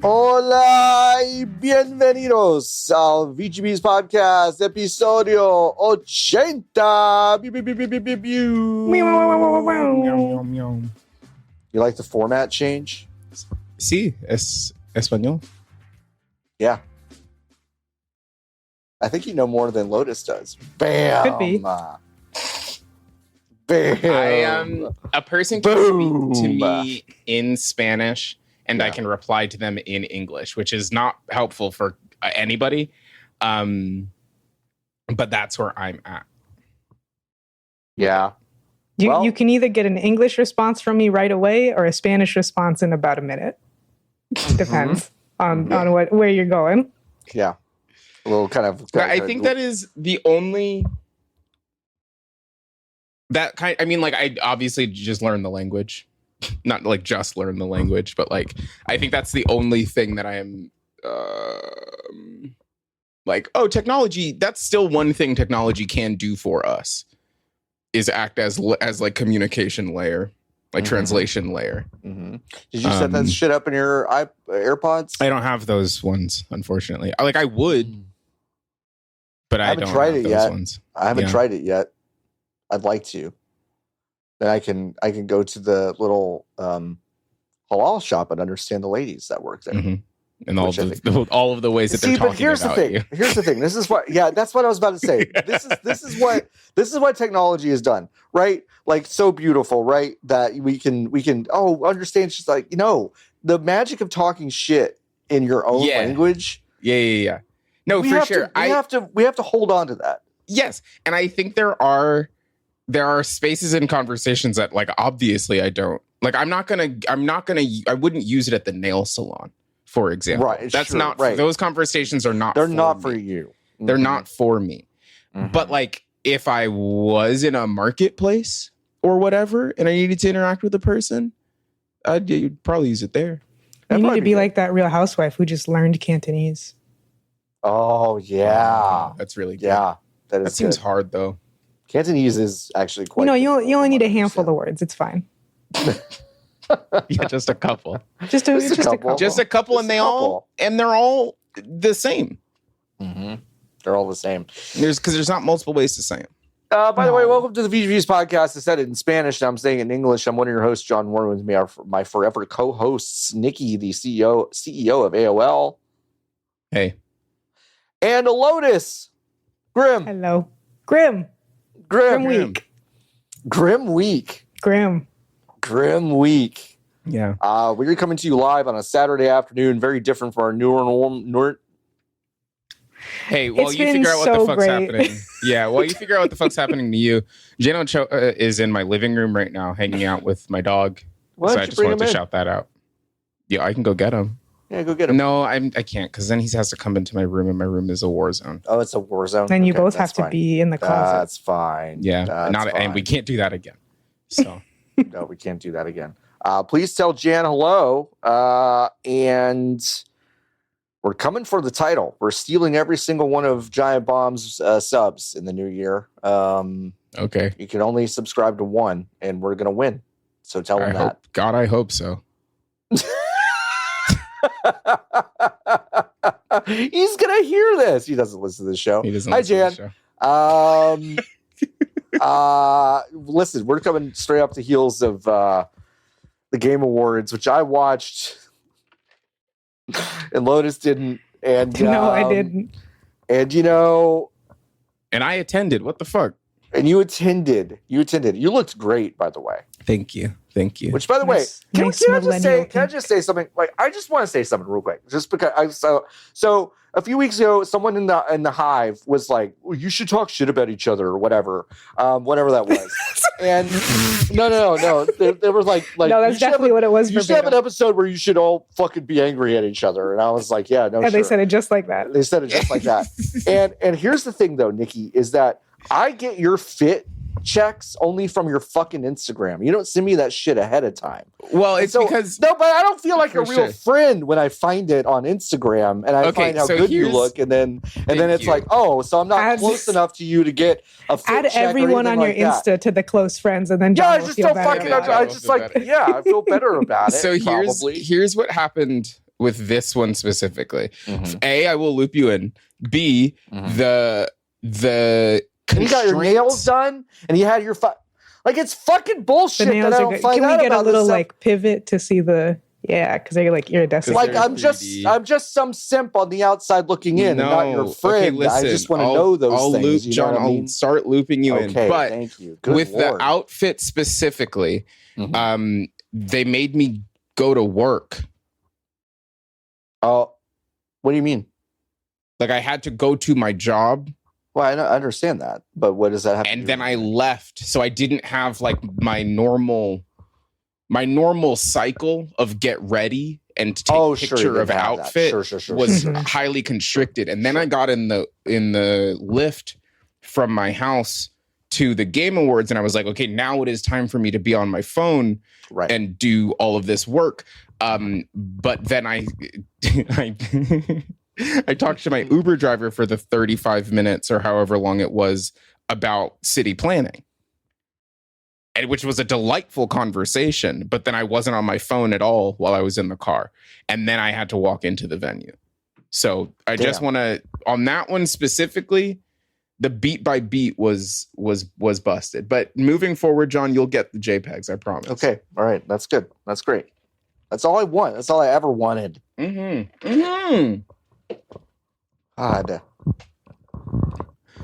Hola y bienvenidos al VGB's podcast, episodio 80. You like the format change? Sí, es español. Yeah. I think you know more than Lotus does. Bam! Could be. Bam! I am a person can speak to me in Spanish, and I can reply to them in English, which is not helpful for anybody. But that's where I'm at. Yeah. You can either get an English response from me right away or a Spanish response in about a minute. Depends on where you're going. Yeah. A little kind of. I think that is the only. I obviously just learned the language. Not like just learn the language, but like I think that's the only thing that I am technology. That's still one thing technology can do for us is act as like communication layer, like translation layer. Mm-hmm. Did you set that shit up in your AirPods? I don't have those ones, unfortunately. Like I would, but I haven't tried it yet. Ones. I haven't tried it yet. I'd like to. Then I can go to the little halal shop and understand the ladies that work there, and all of the ways that they're talking about you. Here's the thing. This is what. Yeah, that's what I was about to say. This is what technology has done, right? Like so beautiful, right? That we can understand. Just like the magic of talking shit in your own language. Yeah. No, for sure. We have to hold on to that. Yes, and I think there are spaces in conversations that like obviously I don't like. I wouldn't use it at the nail salon, for example. Right. That's true, not right. Those conversations are not. They're not me. for you. Mm-hmm. They're not for me. Mm-hmm. But like if I was in a marketplace or whatever and I needed to interact with a person, you'd probably use it there. You need to be like that Real Housewife who just learned Cantonese. Oh yeah, that's really good. Yeah. That seems hard though. Cantonese is actually quite. You only need a handful of words. It's fine. Yeah, just a couple. Just a couple, and they're all the same. Mm-hmm. They're all the same. Because there's not multiple ways to say them. By the way, welcome to the VGV's podcast. I said it in Spanish, and I'm saying it in English. I'm one of your hosts, John Warren. With me are my forever co-hosts, Nikki, the CEO of AOL. Hey. And Lotus. Grim. Hello. Grim week. Yeah. We're coming to you live on a Saturday afternoon, very different from our newer. Hey, while you figure out what the fuck's happening. Yeah, while you figure out what the fuck's happening to you, Jano is in my living room right now, hanging out with my dog. So I just wanted to shout that out. Yeah, I can go get him. Yeah, go get him. No, I can't, because then he has to come into my room, and my room is a war zone. Oh, it's a war zone? Then you both have to be in the closet. That's fine. Yeah, and we can't do that again. So no, we can't do that again. Please tell Jan hello, and we're coming for the title. We're stealing every single one of Giant Bomb's subs in the new year. Okay. You can only subscribe to one, and we're going to win. So tell him that. God, I hope so. He's going to hear this. He doesn't listen to the show. He doesn't Hi, listen Jan. To the show. Listen, we're coming straight up the heels of the Game Awards, which I watched. And Lotus didn't. And no, I didn't. And and I attended. What the fuck? And you attended. You looked great, by the way. Thank you. Which, by the way, can I just say something? Like, I just want to say something real quick, just because so a few weeks ago, someone in the Hive was like, well, "You should talk shit about each other," or whatever that was. And no, they were like, no, that's definitely what it was. You should have an episode where you should all fucking be angry at each other. And I was like, yeah, no. And they said it just like that. And here's the thing, though, Nikki, is that I get your fit checks only from your fucking Instagram. You don't send me that shit ahead of time. Well, it's because but I don't feel like a real friend when I find it on Instagram and I find how good you look, and then it's like, oh, so I'm not close enough to you to get a fit add check everyone on your Insta to the close friends, and then John I just don't fucking. I feel better about it. So here's what happened with this one specifically. A, I will loop you in. B, the and you got your nails done, and you had your like it's fucking bullshit that I don't find out about. Can we get a little like pivot to see the because they're like iridescent. Like I'm just some simp on the outside looking in, and not your friend. Okay, listen, I just want to know those things. Loop, John, I'll start looping you in. But thank you. Good with Lord. the outfit specifically, they made me go to work. Oh, what do you mean? Like I had to go to my job. Well, I understand that, but what does that have to do? And then I left, so I didn't have like my normal cycle of get ready and take a picture of outfit was highly constricted. And then I got in the lift from my house to the Game Awards, and I was like, okay, now it is time for me to be on my phone and do all of this work. But then I talked to my Uber driver for the 35 minutes or however long it was about city planning. And which was a delightful conversation, but then I wasn't on my phone at all while I was in the car. And then I had to walk into the venue. So I just want to, on that one specifically, the beat by beat was busted. But moving forward, John, you'll get the JPEGs, I promise. Okay. All right. That's good. That's great. That's all I want. That's all I ever wanted. God.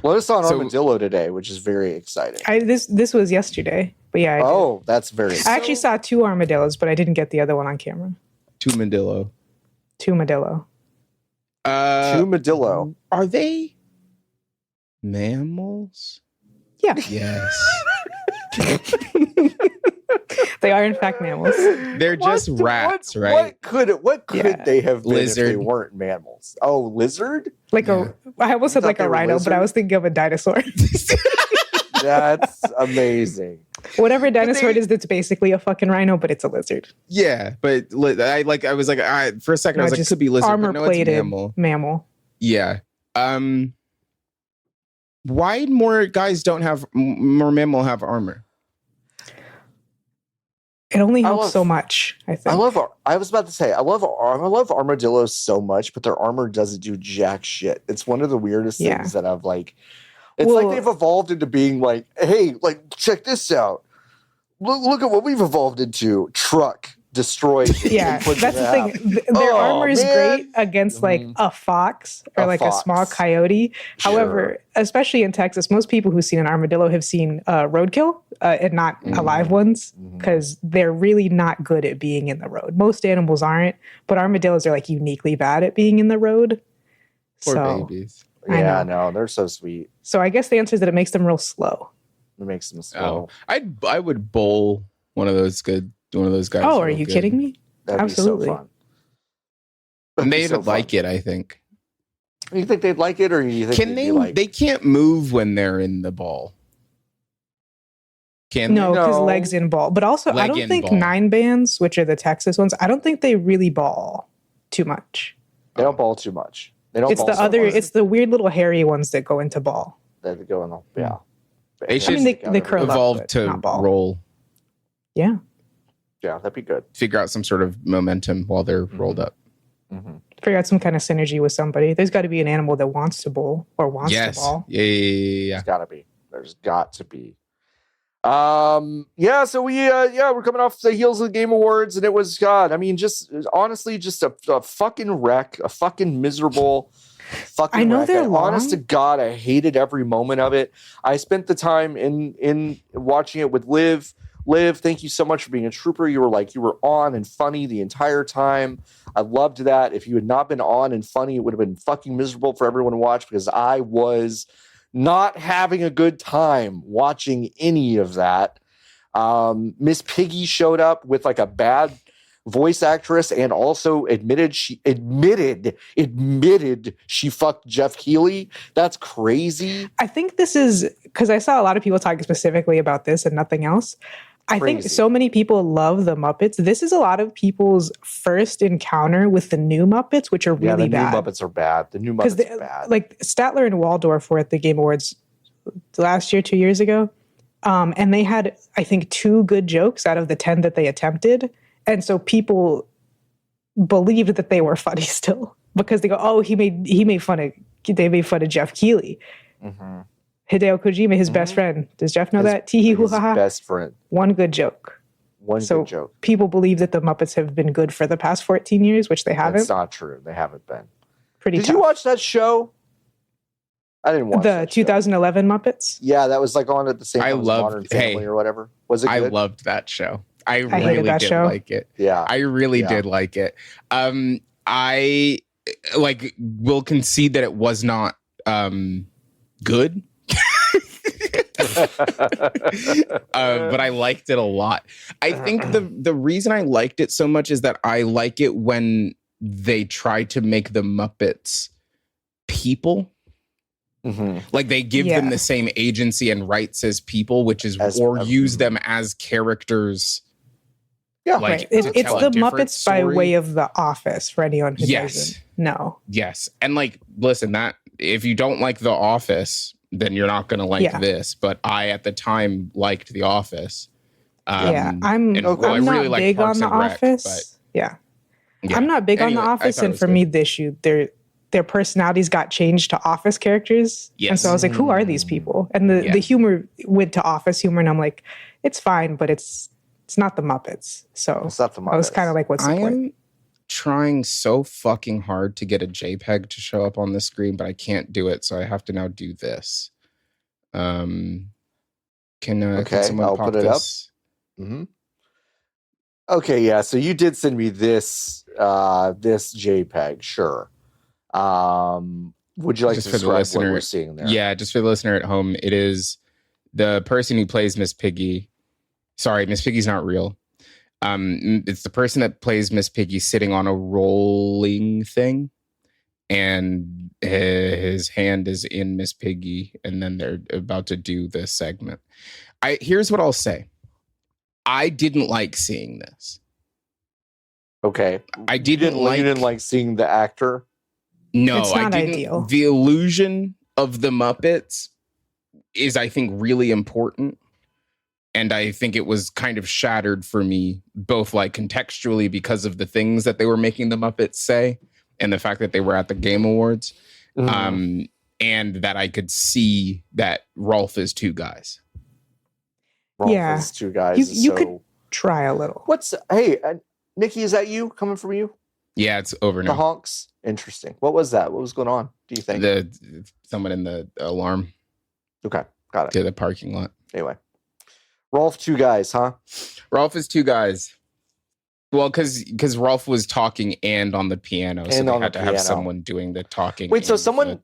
Well, it's on Armadillo today, which is very exciting. This was yesterday, but yeah. That's very. I actually saw 2 armadillos, but I didn't get the other one on camera. 2 Medillo. 2 Medillo. 2 Medillo. Are they mammals? Yeah. Yes. They are in fact mammals. They're just rats, right? What could they have been if they weren't mammals? Oh, lizard? I almost said like a rhino, but I was thinking of a dinosaur. That's amazing. Whatever dinosaur it is, that's basically a fucking rhino, but it's a lizard. Yeah, but I was like, for a second, I was like, it could be lizard, armor-plated mammal. Yeah. Why more guys don't have more mammal have armor? It only helps so much, I think. I was about to say, I love armadillos so much, but their armor doesn't do jack shit. It's one of the weirdest things that I've like. It's like they've evolved into being like, hey, like, check this out. Look at what we've evolved into. Truck, destroy. Yeah, that's the thing. Their armor is great against like a fox or a small coyote. Sure. However, especially in Texas, most people who've seen an armadillo have seen roadkill and not alive ones, because they're really not good at being in the road. Most animals aren't, but armadillos are like uniquely bad at being in the road. Poor babies. Yeah, no, they're so sweet. So I guess the answer is that it makes them real slow. It makes them slow. I would bowl one of those guys. Oh, are you kidding me? That'd Absolutely. Be so fun. They would like it, I think. You think they'd like it, or you think they can't move when they're in the ball? Can they? No, because legs in ball. But also, I don't think 9-bands, which are the Texas ones, I don't think they really ball too much. They don't ball too much. It's the weird little hairy ones that go into ball. That go in the They should they curl evolve up, to roll. Yeah. Yeah, that'd be good. Figure out some sort of momentum while they're rolled up. Figure out some kind of synergy with somebody. There's got to be an animal that wants to bowl or wants to ball. Yeah. There's got to be. So we're coming off the heels of the Game Awards, and it was honestly just a fucking wreck, a fucking miserable fucking I know wreck. they're long. Honest to God, I hated every moment of it. I spent the time in watching it with Liv. Liv, thank you so much for being a trooper. You were on and funny the entire time. I loved that. If you had not been on and funny, it would have been fucking miserable for everyone to watch, because I was not having a good time watching any of that. Miss Piggy showed up with like a bad voice actress and also admitted she fucked Jeff Keighley. That's crazy. I think this is because I saw a lot of people talking specifically about this and nothing else. I think so many people love the Muppets. This is a lot of people's first encounter with the new Muppets, which are really bad. The new Muppets are bad. The new Muppets are bad. Like Statler and Waldorf were at the Game Awards last year, 2 years ago. And they had, I think, 2 good jokes out of the 10 that they attempted. And so people believed that they were funny still because they go, oh, they made fun of Jeff Keighley. Mm-hmm. Hideo Kojima, his best friend. Does Jeff know that? Tee hee hoo ha ha. Best friend. One good joke. Good joke. People believe that the Muppets have been good for the past 14 years, which they haven't. It's not true. They haven't been. Did you watch that show? I didn't watch the 2011 Muppets. Yeah, that was like on at the same time as Modern Family or whatever. Was it good? I loved that show. I really did like it. Yeah. I really did like it. I will concede that it was not good. But I liked it a lot. I think the reason I liked it so much is that I like it when they try to make the Muppets people. Mm-hmm. Like they give them the same agency and rights as people, which is use them as characters. Yeah, like it's the Muppets story. By way of The Office for anyone who doesn't know. Yes, and like listen, that if you don't like The Office, then you're not going to like this. But I, at the time, liked The Office. I'm not big on The Office. I'm not big on The Office, and for me, the issue their personalities got changed to Office characters, and so I was like, who are these people? And the humor went to Office humor, and I'm like, it's fine, but it's not the Muppets. So it's not the Muppets. I was kind of like, what's the point? I'm trying so fucking hard to get a JPEG to show up on the screen, but I can't do it, so I have to now do this. Can someone pop put it this? Up? Mm-hmm. Okay, yeah. So you did send me this this JPEG, sure. Would you like to describe what we're seeing there? Yeah, just for the listener at home, it is the person who plays Miss Piggy. Sorry, Miss Piggy's not real. It's the person that plays Miss Piggy sitting on a rolling thing, and his hand is in Miss Piggy, and then they're about to do the segment. Here's what I'll say. I didn't like seeing this. Okay. You didn't like seeing the actor? No, it's not I didn't. Ideal. The illusion of the Muppets is, I think, really important. And I think it was kind of shattered for me, both like contextually because of the things that they were making the Muppets say and the fact that they were at the Game Awards. Mm-hmm. And that I could see that Rolf is two guys. Rolf is two guys. You could try a little. Hey, Nikki, is that you coming from you? Yeah, it's over now. The honks. Interesting. What was that? What was going on? Do you think? Someone in the alarm. Okay, got it. To the parking lot. Anyway. Rolf, two guys, huh? Rolf is two guys. Well, because Rolf was talking and on the piano, so they had to have someone doing the talking. Wait, so someone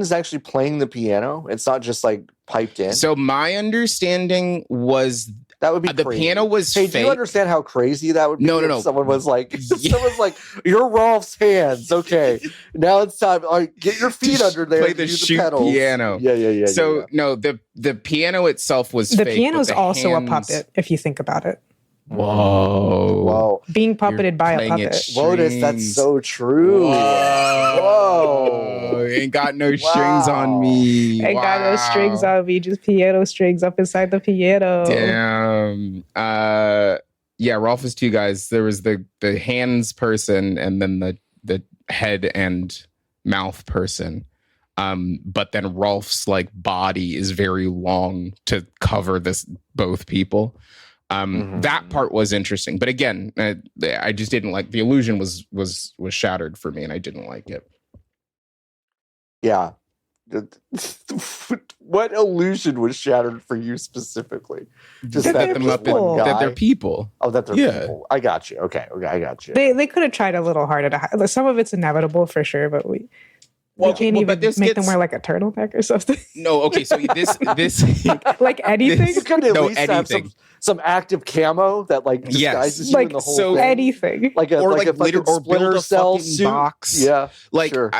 is actually playing the piano? It's not just like piped in? So my understanding was that would be the crazy. Piano was Hey, fake. do you understand how crazy that would be? No. Someone was like, someone's like, you're Rolf's hands. Okay, now it's time. Get your feet under there. Play the shoot pedals. Piano. Yeah. So no, the piano itself was the fake. Piano's also a puppet, if you think about it. Whoa. Being puppeted by a puppet. Lotus, that's so true. Whoa. Ain't got no strings on me. Ain't got no strings on me, just piano strings up inside the piano. Damn. Yeah, Rolf is two guys. There was the hands person and then the head and mouth person. But then Rolf's like body is very long to cover both people. That part was interesting, but again, I just didn't like the illusion was shattered for me, and I didn't like it. Yeah, what illusion was shattered for you specifically? Just that the Muppet, that they're people. Oh, that they're people. I got you. Okay, I got you. They could have tried a little harder to hide. Some of it's inevitable for sure, but we can't even make them wear like a turtleneck or something. No, okay, so this like anything. You could at least have some active camo that like disguises you in the whole thing. Anything. Like a Splinter Cell suit. Box. Yeah, like sure.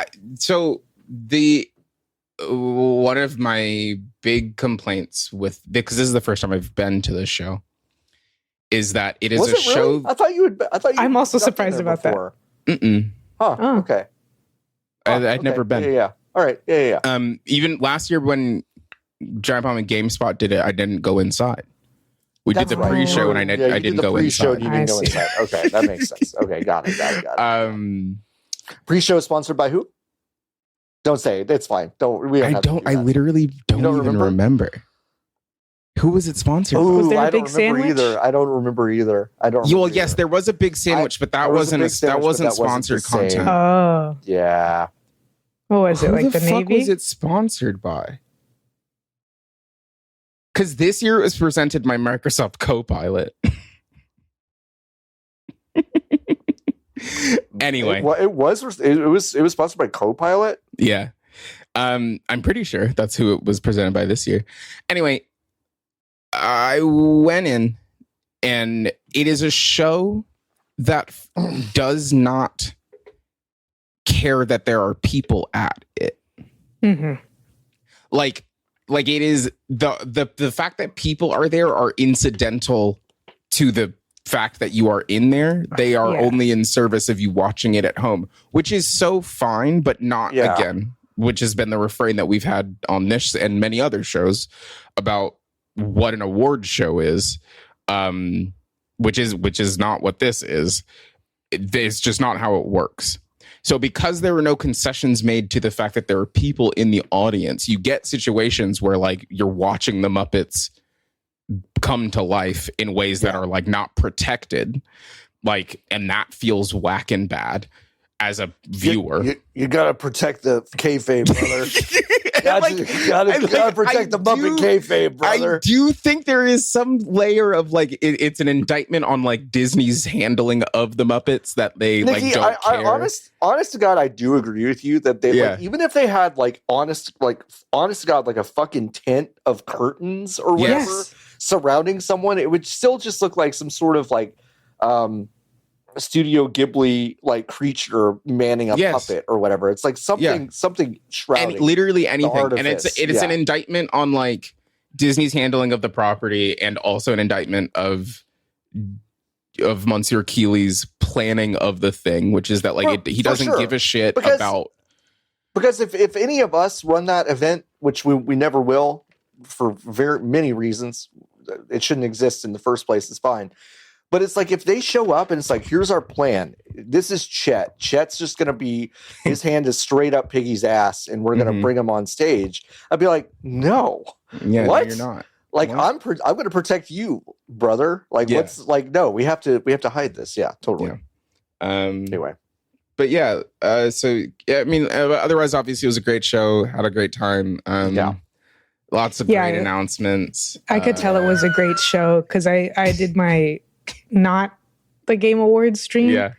One of my big complaints because this is the first time I've been to this show, is that it is show. I thought you would. I'm also surprised about before. That. Mm-mm. Huh. Oh. Okay. I'd never been. Yeah. All right. Yeah. Even last year when Giant Bomb and GameSpot did it, I didn't go inside. We did the pre-show and I didn't go inside. You didn't go inside. Okay, that makes sense. Okay, got it. Pre-show sponsored by who? Don't say it. It's fine. I literally don't even remember. Who was it sponsored? Was there a big sandwich? I don't remember either. Well, yes, there was a big sandwich, but that wasn't sponsored content. Oh, yeah. What was it, like the Navy? Who the fuck was it sponsored by? Because this year it was presented by Microsoft Copilot. Anyway, it was sponsored by Copilot. Yeah, I'm pretty sure that's who it was presented by this year. Anyway, I went in, and it is a show that does not care that there are people at it. Mm-hmm. Like it is the fact that people are there are incidental to the fact that you are in there. They are only in service of you watching it at home, which is so fine, but not again, which has been the refrain that we've had on this and many other shows about what an award show is, which is not what this is. It's just not how it works. So because there were no concessions made to the fact that there are people in the audience, you get situations where like you're watching the Muppets come to life in ways that are like not protected, like, and that feels whack and bad as a viewer. You gotta protect the kayfabe, brother. You gotta protect the Muppet kayfabe, brother. I do think there is some layer of like it's an indictment on like Disney's handling of the Muppets that they Nikki, like don't care. Honest to God, I do agree with you that they like, even if they had like honest to God, like a fucking tent of curtains or whatever surrounding someone, it would still just look like some sort of like Studio Ghibli like creature manning a puppet or whatever. It's like something shrouding and literally anything, and it's an indictment on like Disney's handling of the property, and also an indictment of Monsieur Keeley's planning of the thing, which is that like he doesn't give a shit about. Because if any of us run that event, which we never will for very many reasons, it shouldn't exist in the first place. It's fine. But it's like if they show up and it's like, here's our plan. This is Chet. Chet's just going to be, his hand is straight up Piggy's ass, and we're going to bring him on stage. I'd be like, no. Yeah, what? No, you're not. Like, what? I'm going to protect you, brother. Like, let's like, no, we have to hide this. Yeah, totally. Yeah. Anyway. But yeah, so yeah, I mean, otherwise, obviously, it was a great show. Had a great time. Lots of great announcements. I could tell it was a great show because I did my not the Game Awards stream. Yeah.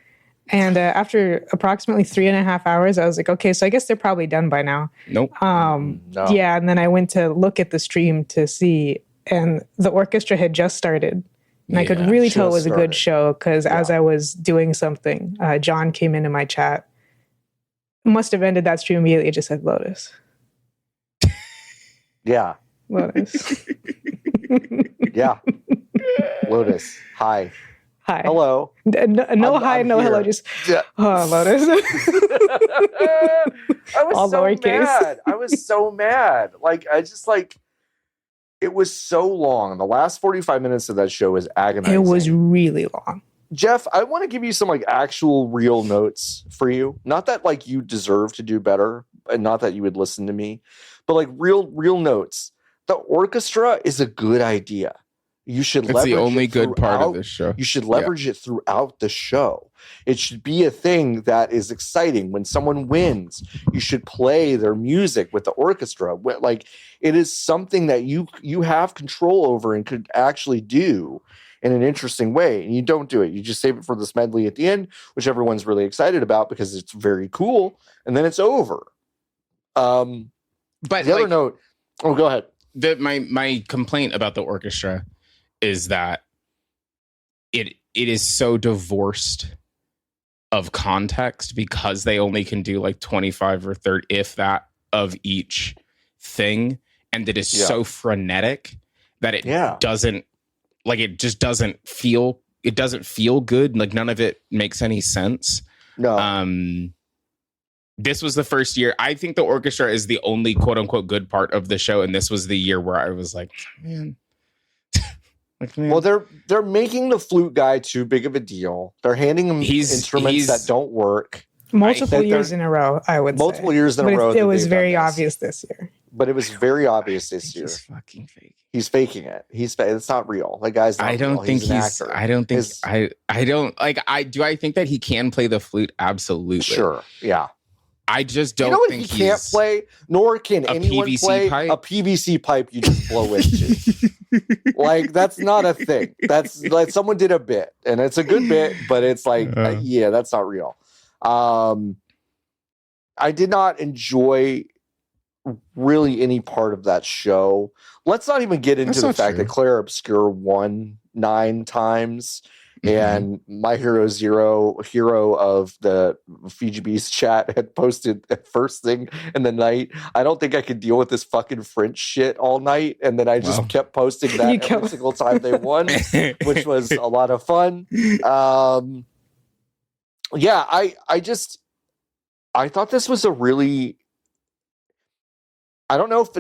And after approximately 3.5 hours, I was like, okay, so I guess they're probably done by now. Nope. No. Yeah, and then I went to look at the stream to see, and the orchestra had just started. And I could really tell it was a good show because as I was doing something, John came into my chat. Must have ended that stream immediately. It just said Lotus. Yeah. Lotus. Yeah. Lotus. Hi. Hello. No hi, no hello. Just Lotus. I was so mad. I was so mad. Like, I just like, it was so long. The last 45 minutes of that show was agonizing. It was really long. Jeff, I want to give you some like actual real notes for you. Not that like you deserve to do better, and not that you would listen to me, but like real notes. The orchestra is a good idea. You should leverage the only good part of this show. You should leverage it throughout the show. It should be a thing that is exciting. When someone wins, you should play their music with the orchestra. Like, it is something that you have control over and could actually do in an interesting way. And you don't do it. You just save it for this medley at the end, which everyone's really excited about because it's very cool. And then it's over. But the other note. Oh, go ahead. My complaint about the orchestra is that it is so divorced of context because they only can do like 25 or 30, if that, of each thing, and it is so frenetic that it doesn't like, it just doesn't feel good. Like, none of it makes any sense. No. This was the first year. I think the orchestra is the only quote unquote good part of the show, and this was the year where I was like, man. Well, they're making the flute guy too big of a deal. They're handing him instruments that don't work. Multiple years in a row, I would say. Multiple years in a row. It was very obvious this year. But it was very obvious this year. He's fucking fake. He's faking it. It's not real. The guy's not real. He's an actor. I don't think that he can play the flute? Absolutely. Sure. Yeah. I just don't think he can't play, nor can anyone PVC play pipe? a PVC pipe you just blow into. Like, that's not a thing. That's like someone did a bit, and it's a good bit, but it's like, yeah, that's not real. I did not enjoy really any part of that show. Let's not even get into the fact that Claire Obscure won 9 times. And My Hero Zero, hero of the Fiji Beast chat, had posted the first thing in the night. I don't think I could deal with this fucking French shit all night. And then I just kept posting that every single time they won, which was a lot of fun. Yeah, I thought this was a really, I don't know if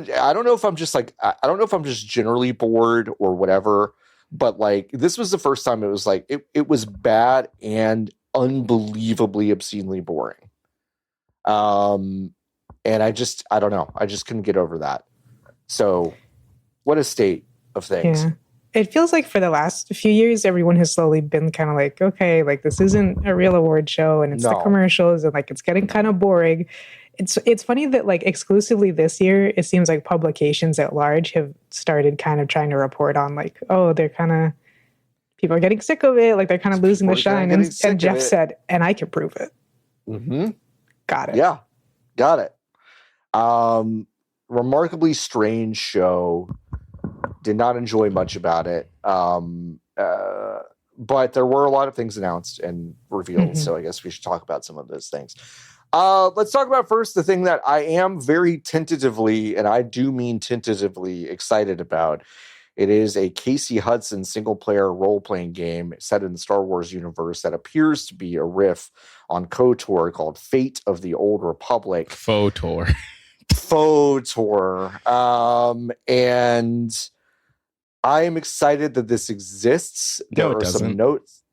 I'm just generally bored or whatever. But like, this was the first time it was like, it was bad and unbelievably obscenely boring. And I don't know. I just couldn't get over that. So what a state of things. Yeah. It feels like for the last few years, everyone has slowly been kind of like, okay, like this isn't a real award show and it's the commercials and like, it's getting kind of boring. It's funny that like exclusively this year, it seems like publications at large have started kind of trying to report on like, oh, they're kind of, people are getting sick of it. Like they're kind of losing the shine. And Jeff said, and I can prove it. Mm-hmm. Got it. Yeah, got it. Remarkably strange show. Did not enjoy much about it. But there were a lot of things announced and revealed. So I guess we should talk about some of those things. Let's talk about first the thing that I am very tentatively, and I do mean tentatively, excited about. It is a Casey Hudson single-player role-playing game set in the Star Wars universe that appears to be a riff on KOTOR called Fate of the Old Republic. KOTOR. And I am excited that this exists. There are some notes.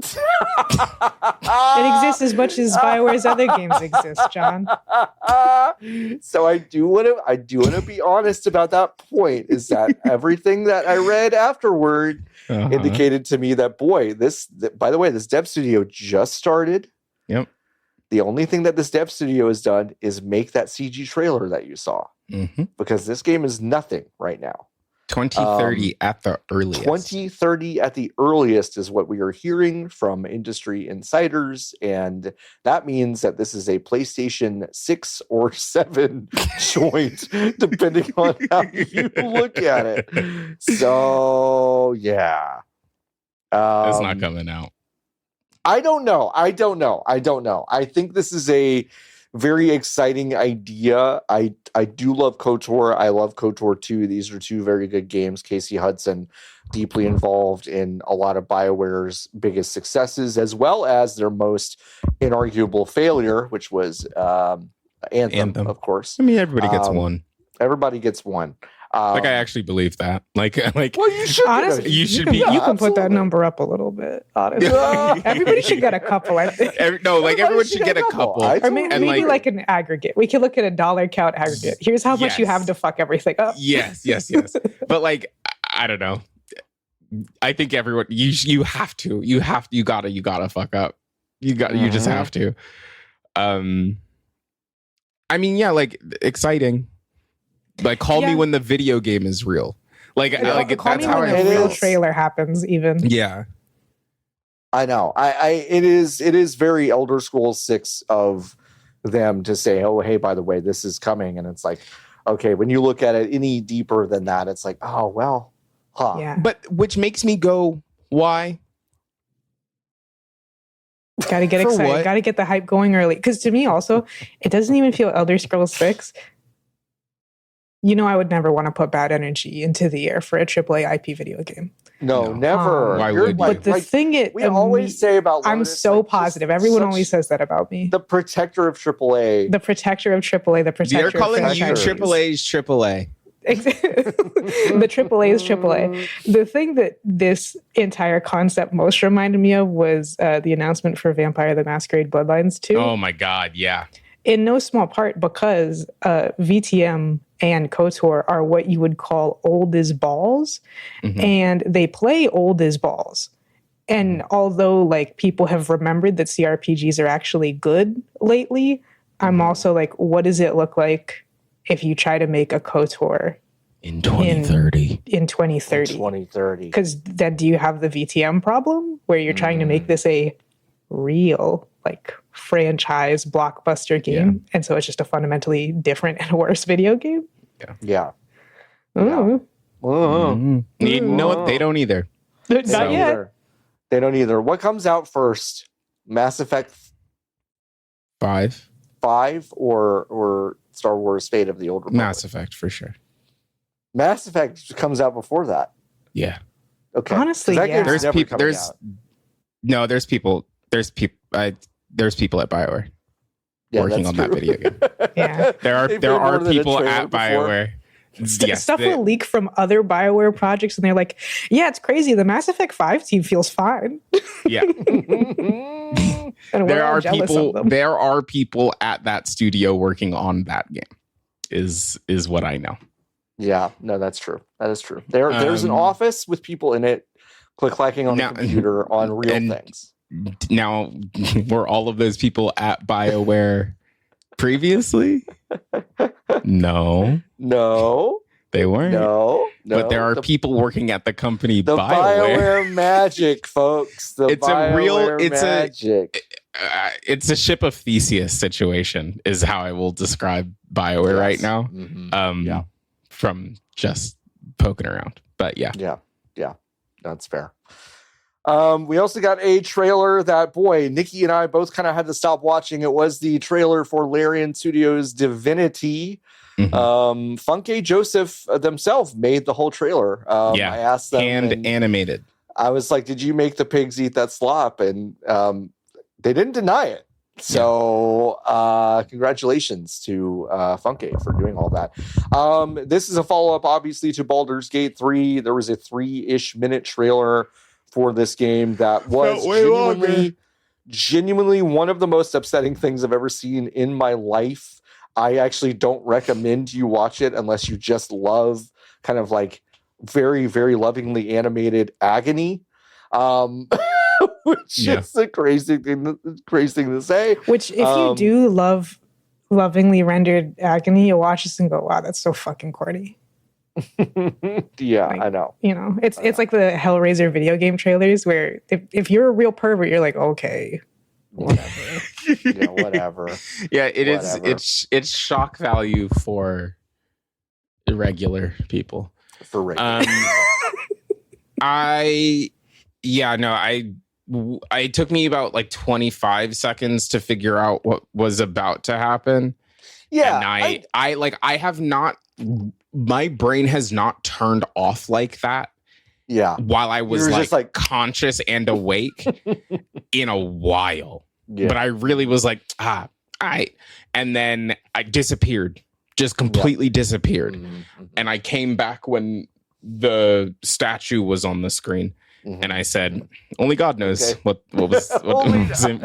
It exists as much as BioWare's other games exist, John. So I do want to be honest about that point. Is that everything that I read afterward indicated to me that by the way, this dev studio just started. Yep. The only thing that this dev studio has done is make that CG trailer that you saw, because this game is nothing right now. 2030 at the earliest. 2030 at the earliest is what we are hearing from industry insiders, and that means that this is a PlayStation 6 or 7 joint, depending on how you look at it. So, yeah. It's not coming out. I don't know. I think this is a very exciting idea. I do love KOTOR. I love KOTOR 2. These are 2 very good games. Casey Hudson, deeply involved in a lot of BioWare's biggest successes, as well as their most inarguable failure, which was Anthem, of course. I mean, everybody gets one. Everybody gets one. I actually believe that. Like, well, you should. Honestly, you can put that number up a little bit. Honestly, everybody should get a couple. I think. Everyone should get a couple, or maybe like an aggregate. We could look at a dollar count aggregate. Here's how much you have to fuck everything up. Yes. But like, I don't know. I think everyone you have to. You gotta fuck up. You just have to. I mean, yeah, like exciting. Like, call me when the video game is real. Call that's me how when the real trailer happens. Even I know. It is very Elder Scrolls 6 of them to say, oh, hey, by the way, this is coming, and it's like, okay, when you look at it any deeper than that, it's like, oh well, huh? Yeah. But which makes me go, why? Got to get excited. Got to get the hype going early. Because to me, also, it doesn't even feel Elder Scrolls 6. You know, I would never want to put bad energy into the air for a AAA IP video game. No, never. Why would you? But the thing we always say about Lotus, I'm so positive. Everyone always says that about me. The protector of AAA. The protector of AAA. The protector. They're calling of you AAA's AAA. The AAA is AAA. The thing that this entire concept most reminded me of was the announcement for Vampire the Masquerade Bloodlines 2. Oh my God, yeah. In no small part because VTM and KOTOR are what you would call old as balls, and they play old as balls. And although like people have remembered that CRPGs are actually good lately, I'm also like, what does it look like if you try to make a KOTOR in 2030? In 2030. Because then do you have the VTM problem where you're trying to make this a real like franchise blockbuster game, and so it's just a fundamentally different and worse video game? Yeah. You know what? They don't either. Not yet. They don't either. What comes out first? Mass Effect 5 or Star Wars Fate of the Old Republic? Mass Effect for sure. Mass Effect comes out before that. Yeah. Okay. Honestly, there's people at BioWare working on that video game. Yeah. There are people at BioWare. Stuff will leak from other BioWare projects, and they're like, "Yeah, it's crazy. The Mass Effect 5 team feels fine." Yeah, there are people at that studio working on that game. Is what I know. Yeah, no, that's true. That is true. There's an office with people in it, clacking on the computer on real things. Now, were all of those people at BioWare previously? No, they weren't. No. But there are people working at the company the BioWare magic, folks. It's a ship of Theseus situation is how I will describe BioWare right now. From just poking around. But yeah, that's fair. We also got a trailer that, boy, Nikki and I both kind of had to stop watching. It was the trailer for Larian Studios' Divinity. Funke Joseph themselves made the whole trailer. I asked them, and animated. I was like, "Did you make the pigs eat that slop?" And they didn't deny it. So congratulations to Funke for doing all that. This is a follow-up, obviously, to Baldur's Gate 3. There was a 3-ish minute trailer for this game that was genuinely one of the most upsetting things I've ever seen in my life. I actually don't recommend you watch it unless you just love kind of like very, very lovingly animated agony. Which is a crazy thing to say. Which, if you do love lovingly rendered agony, you'll watch this and go, "Wow, that's so fucking corny." I know. You know, it's like the Hellraiser video game trailers where if you're a real pervert, you're like, okay, whatever. Whatever. Yeah, it is. It's shock value for irregular people. For regular. It took me about like 25 seconds to figure out what was about to happen. Yeah. And I have not, my brain has not turned off like that. Yeah. While I was like conscious and awake in a while. Yeah. But I really was like, and then I disappeared, just completely disappeared. Mm-hmm. And I came back when the statue was on the screen. Mm-hmm. And I said, "Only God knows what was in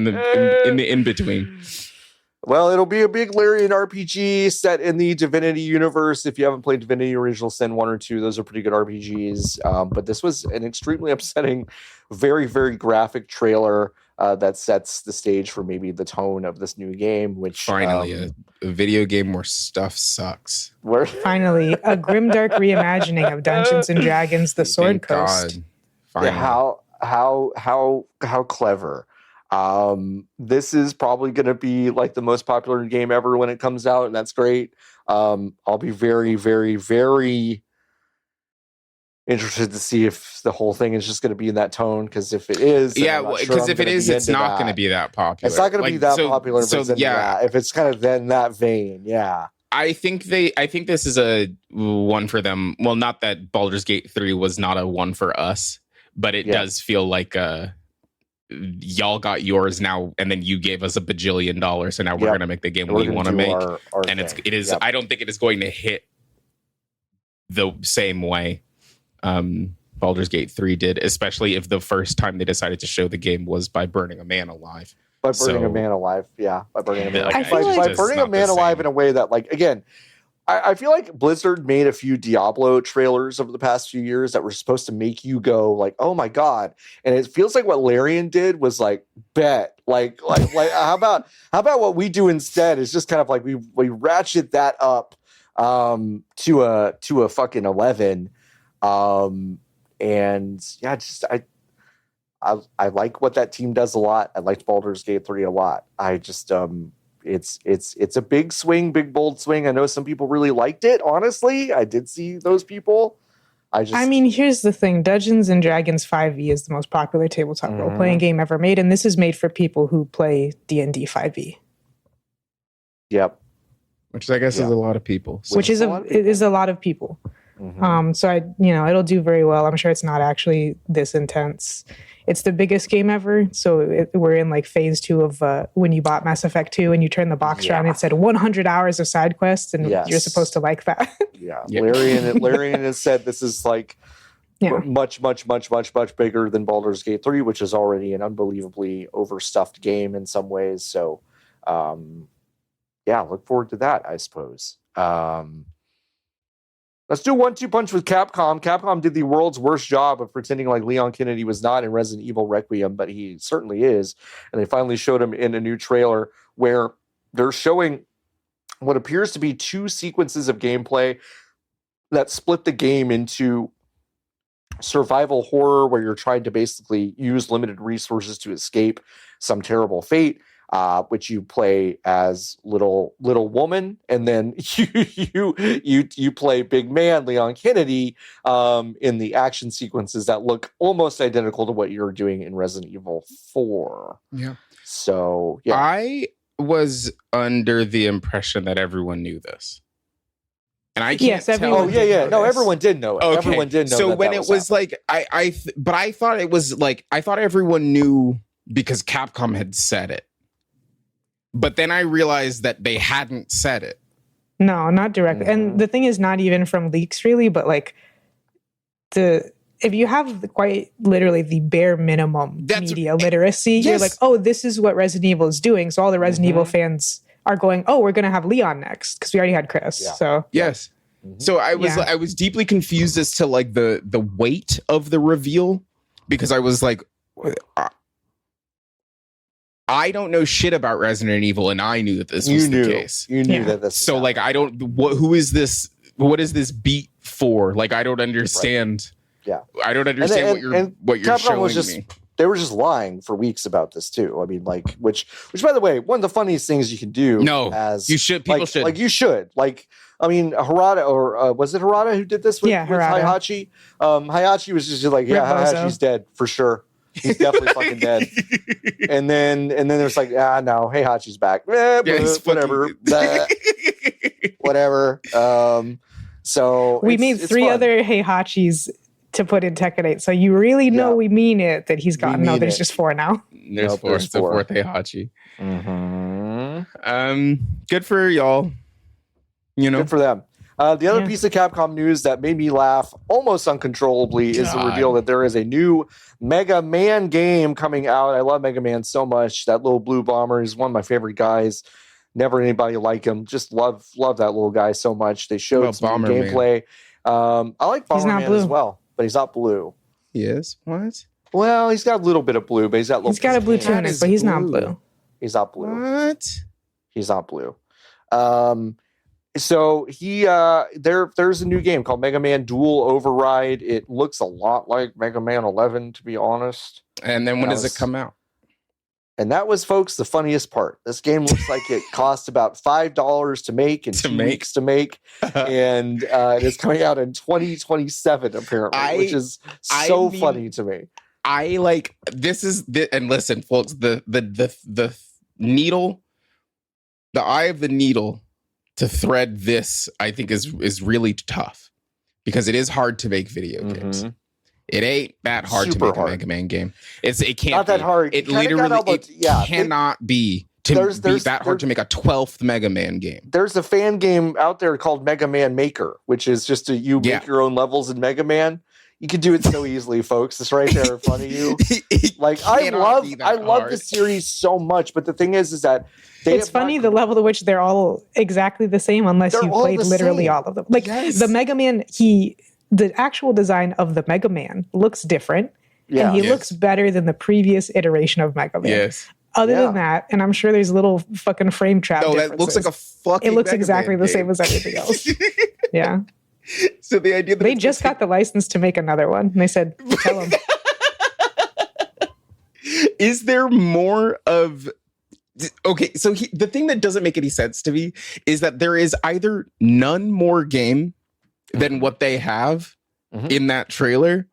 the in between." Well, it'll be a big Larian RPG set in the Divinity universe. If you haven't played Divinity Original Sin 1 or 2, those are pretty good RPGs. But this was an extremely upsetting, very, very graphic trailer that sets the stage for maybe the tone of this new game. Which finally, a video game where stuff sucks. Finally, a grimdark reimagining of Dungeons and Dragons: The Sword Coast. Yeah, how clever. This is probably going to be like the most popular game ever when it comes out, and that's great. I'll be very, very, very interested to see if the whole thing is just going to be in that tone. Because if it is, because if it is, it's not going to be that popular. It's not going to be that popular. If it's kind of in that vein, yeah. I think this is a one for them. Well, not that Baldur's Gate 3 was not a one for us, but it does feel like y'all got yours now, and then you gave us $1 bajillion, so now we're going to make the game we want to make. It is. I don't think it is going to hit the same way Baldur's Gate 3 did, especially if the first time they decided to show the game was by burning a man alive. By burning a man alive, yeah. By burning a man alive. By burning a man alive in a way that, like, again, I feel like Blizzard made a few Diablo trailers over the past few years that were supposed to make you go like, "Oh my god!" And it feels like what Larian did was like, "Bet, like, how about what we do instead?" Is just kind of like we ratchet that up to a fucking 11, and yeah, just I like what that team does a lot. I liked Baldur's Gate 3 a lot. I just it's a big swing, big bold swing. I know some people really liked it. Honestly, I did see those people. I mean, here's the thing: Dungeons and Dragons 5e is the most popular tabletop role-playing game ever made, and this is made for people who play D&D 5e. Yep. Which I guess is a lot of people. Which is a lot of people. Mm-hmm. So it'll do very well. I'm sure it's not actually this intense. It's the biggest game ever. So we're in like phase 2 of when you bought Mass Effect 2 and you turned the box around, it said 100 hours of side quests, and you're supposed to like that. Yeah. Larian has said this is like much, much, much, much, much bigger than Baldur's Gate 3, which is already an unbelievably overstuffed game in some ways. So, look forward to that, I suppose. Let's do 1-2 punch with Capcom. Capcom did the world's worst job of pretending like Leon Kennedy was not in Resident Evil Requiem, but he certainly is. And they finally showed him in a new trailer where they're showing what appears to be 2 sequences of gameplay that split the game into survival horror, where you're trying to basically use limited resources to escape some terrible fate, which you play as little woman, and then you play big man Leon Kennedy in the action sequences that look almost identical to what you're doing in Resident Evil 4. Yeah. So yeah, I was under the impression that everyone knew this. And I can't tell. Oh, yeah. No, everyone did know it. Okay. Everyone did know. So when it was like, I thought it was like, I thought everyone knew because Capcom had said it. But then I realized that they hadn't said it. No, not directly. And the thing is not even from leaks really, but like if you have quite literally the bare minimum media literacy, you're like, oh, this is what Resident Evil is doing. So all the Resident Evil fans are going, oh, we're going to have Leon next because we already had Chris. Yeah. So yes. So I was deeply confused as to like the weight of the reveal, because I was like, I don't know shit about Resident Evil, and I knew that this was the case. You knew that this. So like, I don't. Who is this? What is this beat for? Like, I don't understand. Right. Yeah, I don't understand what you're Capcom showing me. They were just lying for weeks about this too. I mean, like, which by the way, one of the funniest things you can do. No, as you should. People should. Like, you should. Like, I mean, Harada, or was it Harada who did this with Hayachi? Hayachi was just like, Hayachi's dead for sure. He's definitely fucking dead. And then there's like, no, Heihachi's back. Whatever. Whatever. So we made 3 other Heihachis to put in Tekken 8. So you really know we mean it that he's gone. No, there's just 4 now. There's 4. It's the 4th Heihachi. Mm-hmm. Good for y'all. Good for them. The other piece of Capcom news that made me laugh almost uncontrollably is the reveal that there is a new Mega Man game coming out. I love Mega Man so much. That little blue bomber is one of my favorite guys. Never anybody like him. Just love that little guy so much. They showed some gameplay. I like Bomberman as well, but he's not blue. He is? What? Well, he's got a little bit of blue, but he's got a blue tunic, but he's not blue. He's not blue. What? He's not blue. So there's a new game called Mega Man Dual Override. It looks a lot like Mega Man 11, to be honest. And then when does it come out? And that was, folks, the funniest part. This game looks like it cost about $5 to make and 2 weeks to make. And it is coming out in 2027, apparently, which is funny to me. I like, and listen, folks, the needle, the eye of the needle to thread this, I think is really tough, because it is hard to make video games. It ain't that hard to make a Mega Man game. It can't not that hard. It literally cannot be to be that hard to make a 12th Mega Man game. There's a fan game out there called Mega Man Maker, which is just you make your own levels in Mega Man. You can do it so easily, folks. It's right there in front of you. Like I love the series so much, but the thing is that it's funny the level to which they're all exactly the same unless you played literally all of them. Like the Mega Man, the actual design of the Mega Man looks different, and he looks better than the previous iteration of Mega Man. Yes. Other than that, and I'm sure there's little fucking frame trap differences. That looks like a fucking It looks Mega exactly Man the game. same as everything else. Yeah. So the idea that they just got the license to make another one, and they said, "Tell them." Is there more of? Okay, so the thing that doesn't make any sense to me is that there is either none more game than what they have in that trailer,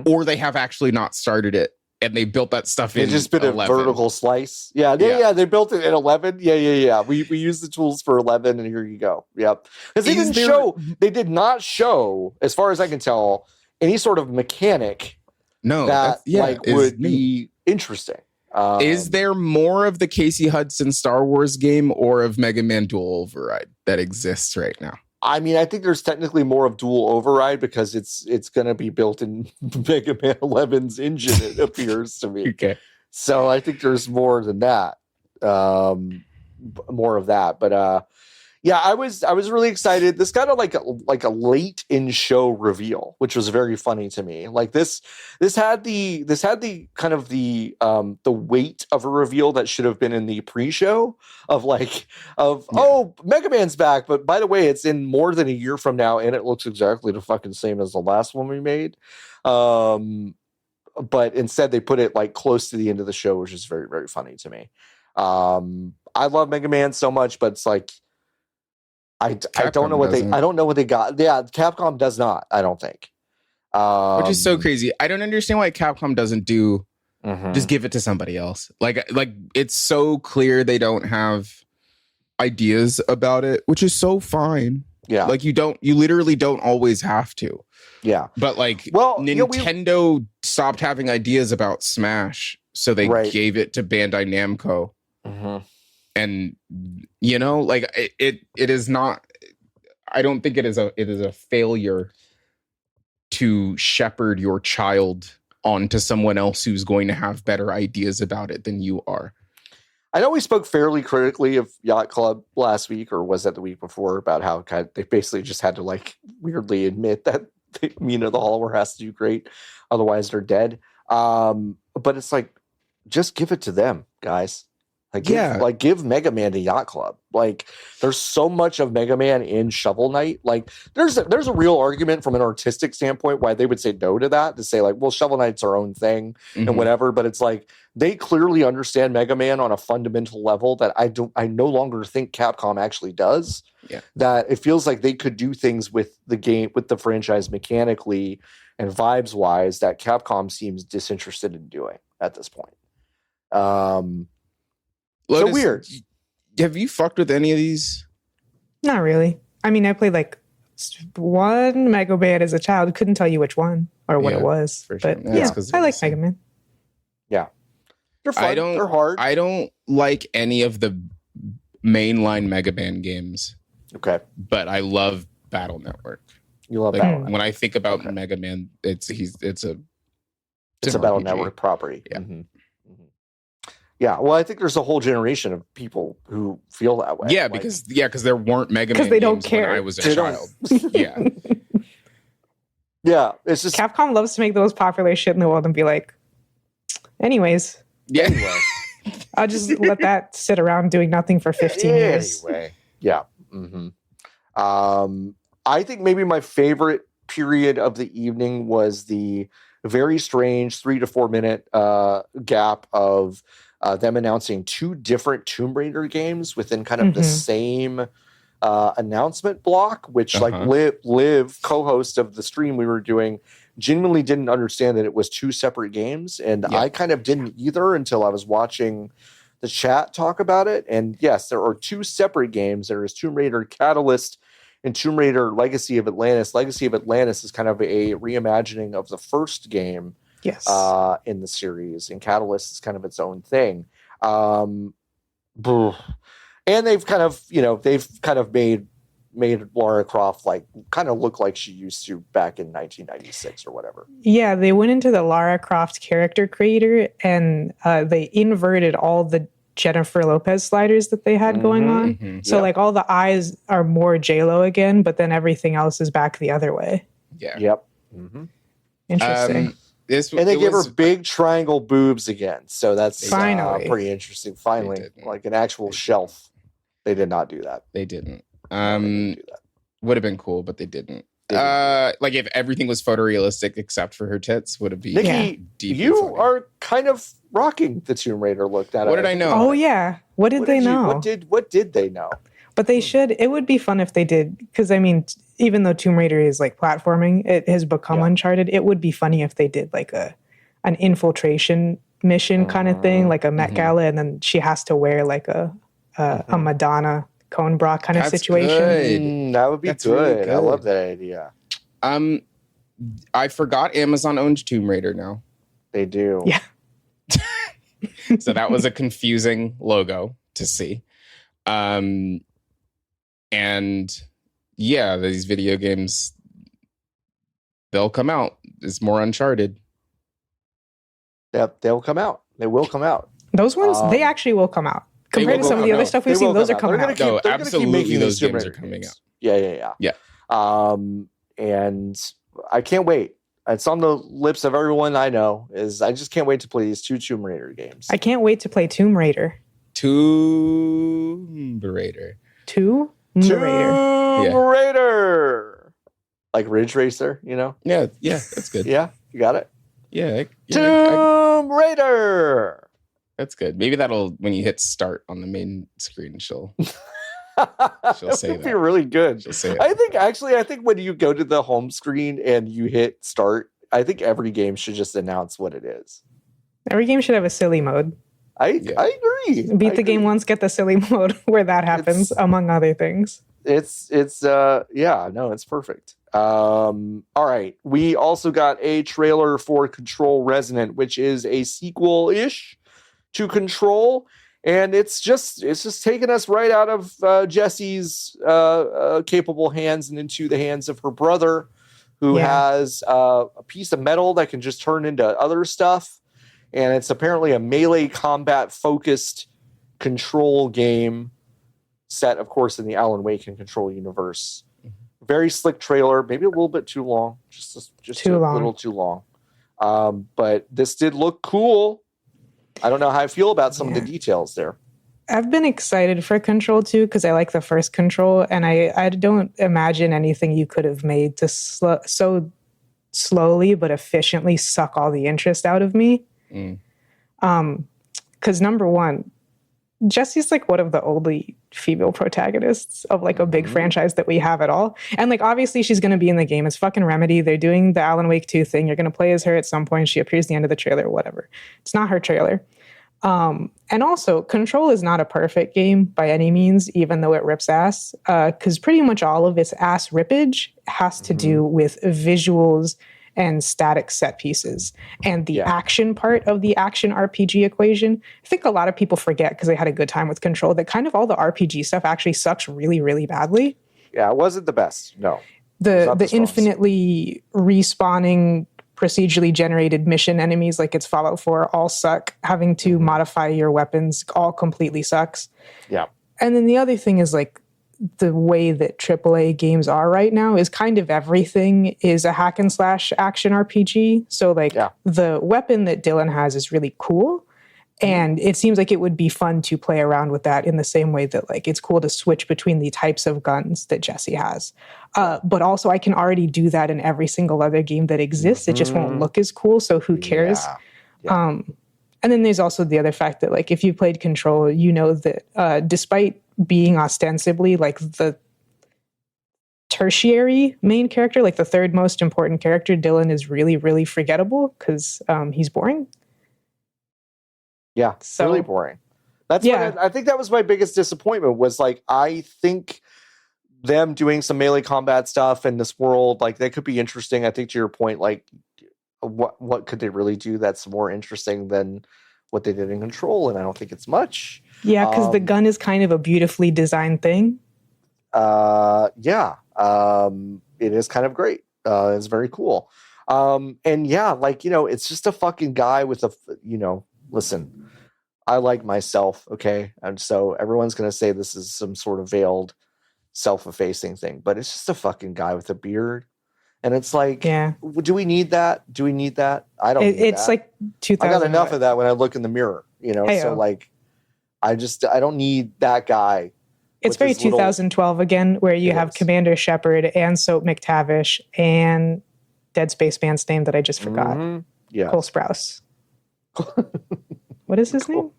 or they have actually not started it and they built that stuff in. It's just been 11. A vertical slice. Yeah. They built it in 11. Yeah. We used the tools for 11, and here you go. Yep. Because they did not show, as far as I can tell, any sort of mechanic that would be interesting. Is there more of the Casey Hudson Star Wars game or of Mega Man Dual Override that exists right now? I mean, I think there's technically more of Dual Override because it's going to be built in Mega Man 11's engine, it appears to me. Okay. So I think there's more than that. More of that. But yeah, I was really excited. This got a late in show reveal, which was very funny to me. Like this had the kind of the weight of a reveal that should have been in the pre-show oh, Mega Man's back, but by the way, it's in more than a year from now, and it looks exactly the fucking same as the last one we made. But instead they put it like close to the end of the show, which is very, very funny to me. I love Mega Man so much, but it's like I don't know what they got. Yeah, Capcom does not, I don't think. Which is so crazy. I don't understand why Capcom doesn't do just give it to somebody else. Like it's so clear they don't have ideas about it, which is so fine. Yeah. Like you literally don't always have to. Yeah. But Nintendo stopped having ideas about Smash, so they gave it to Bandai Namco. And it is not, I don't think it is a failure to shepherd your child onto someone else who's going to have better ideas about it than you are. I know we spoke fairly critically of Yacht Club last week, or was that the week before, about how they basically just had to weirdly admit that Mina the Hollower has to do great, otherwise they're dead. But it's like, just give it to them, guys. Give Mega Man to Yacht Club. Like, there's so much of Mega Man in Shovel Knight. Like, there's a real argument from an artistic standpoint why they would say no to that, to say well, Shovel Knight's our own thing and whatever. But it's like they clearly understand Mega Man on a fundamental level that I no longer think Capcom actually does. Yeah, that it feels like they could do things with the game, with the franchise mechanically and vibes wise that Capcom seems disinterested in doing at this point. Lotus, so weird. Have you fucked with any of these? Not really. I mean, I played one Mega Man as a child. Couldn't tell you which one or what it was. But sure. I like Mega Man. Yeah. They're fun. They're hard. I don't like any of the mainline Mega Man games. Okay. But I love Battle Network. You love Battle Network. When I think about Mega Man, it's a Battle Network property. Yeah. Yeah, well, I think there's a whole generation of people who feel that way. Yeah, because there weren't Mega Man they don't games care. when I was a child. Yeah. Yeah, it's just Capcom loves to make the most popular shit in the world and be like, anyways. Yeah. Anyway. I'll just let that sit around doing nothing for 15 years. Anyway. Yeah. I think maybe my favorite period of the evening was the very strange 3 to 4 minute gap of them announcing 2 different Tomb Raider games within kind of the same announcement block, which Liv, co-host of the stream we were doing, genuinely didn't understand that it was 2 separate games. And I kind of didn't either until I was watching the chat talk about it. And yes, there are 2 separate games. There is Tomb Raider Catalyst and Tomb Raider Legacy of Atlantis. Legacy of Atlantis is kind of a reimagining of the first game. Yes. In the series, and Catalyst is kind of its own thing. And they've kind of made Lara Croft like kind of look like she used to back in 1996 or whatever. Yeah, they went into the Lara Croft character creator and they inverted all the Jennifer Lopez sliders that they had going on. Mm-hmm. So like all the eyes are more J-Lo again, but then everything else is back the other way. Yeah. Yep. Mm-hmm. Interesting. And they gave her big triangle boobs again. So that's finally pretty interesting. Finally, like an actual shelf. They did not do that. They didn't. Would have been cool, but they didn't. Like if everything was photorealistic except for her tits, would it be? Nikki, you funny. Are kind of rocking the Tomb Raider look. That what did I know? Oh yeah, what did they know? What did they know? But they should. It would be fun if they did, because I mean, even though Tomb Raider is like platforming, it has become Uncharted. It would be funny if they did like an infiltration mission kind of thing, like a Met Gala, and then she has to wear like a Madonna cone bra kind of situation. That would be good. Really good. I love that idea. I forgot Amazon owns Tomb Raider now. They do. Yeah. So that was a confusing logo to see. And yeah, these video games, they'll come out. It's more Uncharted. Yep, they'll come out. They will come out. Those ones, they actually will come out. Compared to some of the other stuff we've seen, those are coming out. No, absolutely, those games are coming out. Yeah. And I can't wait. It's on the lips of everyone I know. I just can't wait to play these 2 Tomb Raider games. I can't wait to play Tomb Raider. Tomb Raider. Tomb Raider. Like Ridge Racer, you know? Yeah, that's good. Yeah, you got it? Yeah. Tomb Raider. That's good. Maybe that'll, when you hit start on the main screen, she'll say that. Would be really good. She'll say it. I think when you go to the home screen and you hit start, I think every game should just announce what it is. Every game should have a silly mode. I agree. Beat the game once, get the silly mode where that happens, among other things. It's perfect. All right. We also got a trailer for Control Resonant, which is a sequel-ish to Control, and it's just taking us right out of Jessie's capable hands and into the hands of her brother, who has a piece of metal that can just turn into other stuff. And it's apparently a melee combat focused Control game set, of course, in the Alan Wake and Control universe. Very slick trailer, maybe a little bit too long, just little too long. But this did look cool. I don't know how I feel about some of the details there. I've been excited for Control 2 because I like the first Control, and I don't imagine anything you could have made to so slowly but efficiently suck all the interest out of me. Because number one, Jessie's like one of the only female protagonists of like a big franchise that we have at all. And like, obviously she's going to be in the game. It's fucking Remedy. They're doing the Alan Wake 2 thing. You're going to play as her at some point. She appears at the end of the trailer, whatever. It's not her trailer. And also, Control is not a perfect game by any means, even though it rips ass. Because pretty much all of its ass rippage has to do with visuals and static set pieces and the action part of the action RPG equation. I think a lot of people forget, because they had a good time with Control, that kind of all the RPG stuff actually sucks really, really badly. Yeah, it wasn't the best. No. The infinitely respawning, procedurally generated mission enemies like it's Fallout 4 all suck. Having to modify your weapons all completely sucks. Yeah. And then the other thing is like, the way that AAA games are right now is kind of everything is a hack and slash action RPG. So like the weapon that Dylan has is really cool. And it seems like it would be fun to play around with that in the same way that like it's cool to switch between the types of guns that Jessie has. But also I can already do that in every single other game that exists. It just won't look as cool. So who cares? And then there's also the other fact that like if you played Control, you know that despite being ostensibly like the tertiary main character, like the third most important character, Dylan is really, really forgettable because he's boring. Yeah, so, really boring. That's what I think that was my biggest disappointment was like, I think them doing some melee combat stuff in this world, like that could be interesting. I think to your point, like what could they really do that's more interesting than what they did in Control? And I don't think it's much. Yeah, because the gun is kind of a beautifully designed thing. Yeah. It is kind of great. It's very cool. And yeah, like, it's just a fucking guy with listen, I like myself, okay? And so everyone's going to say this is some sort of veiled self-effacing thing, but it's just a fucking guy with a beard. And it's like, do we need that? Do we need that? I don't need it's that. Like 2000. I got enough of that when I look in the mirror, Hey-o. So like, I don't need that guy. It's very 2012 again, where you have Commander Shepard and Soap McTavish and Dead Space Man's name that I just forgot. Mm-hmm. Yeah. Cole Sprouse. What is his name?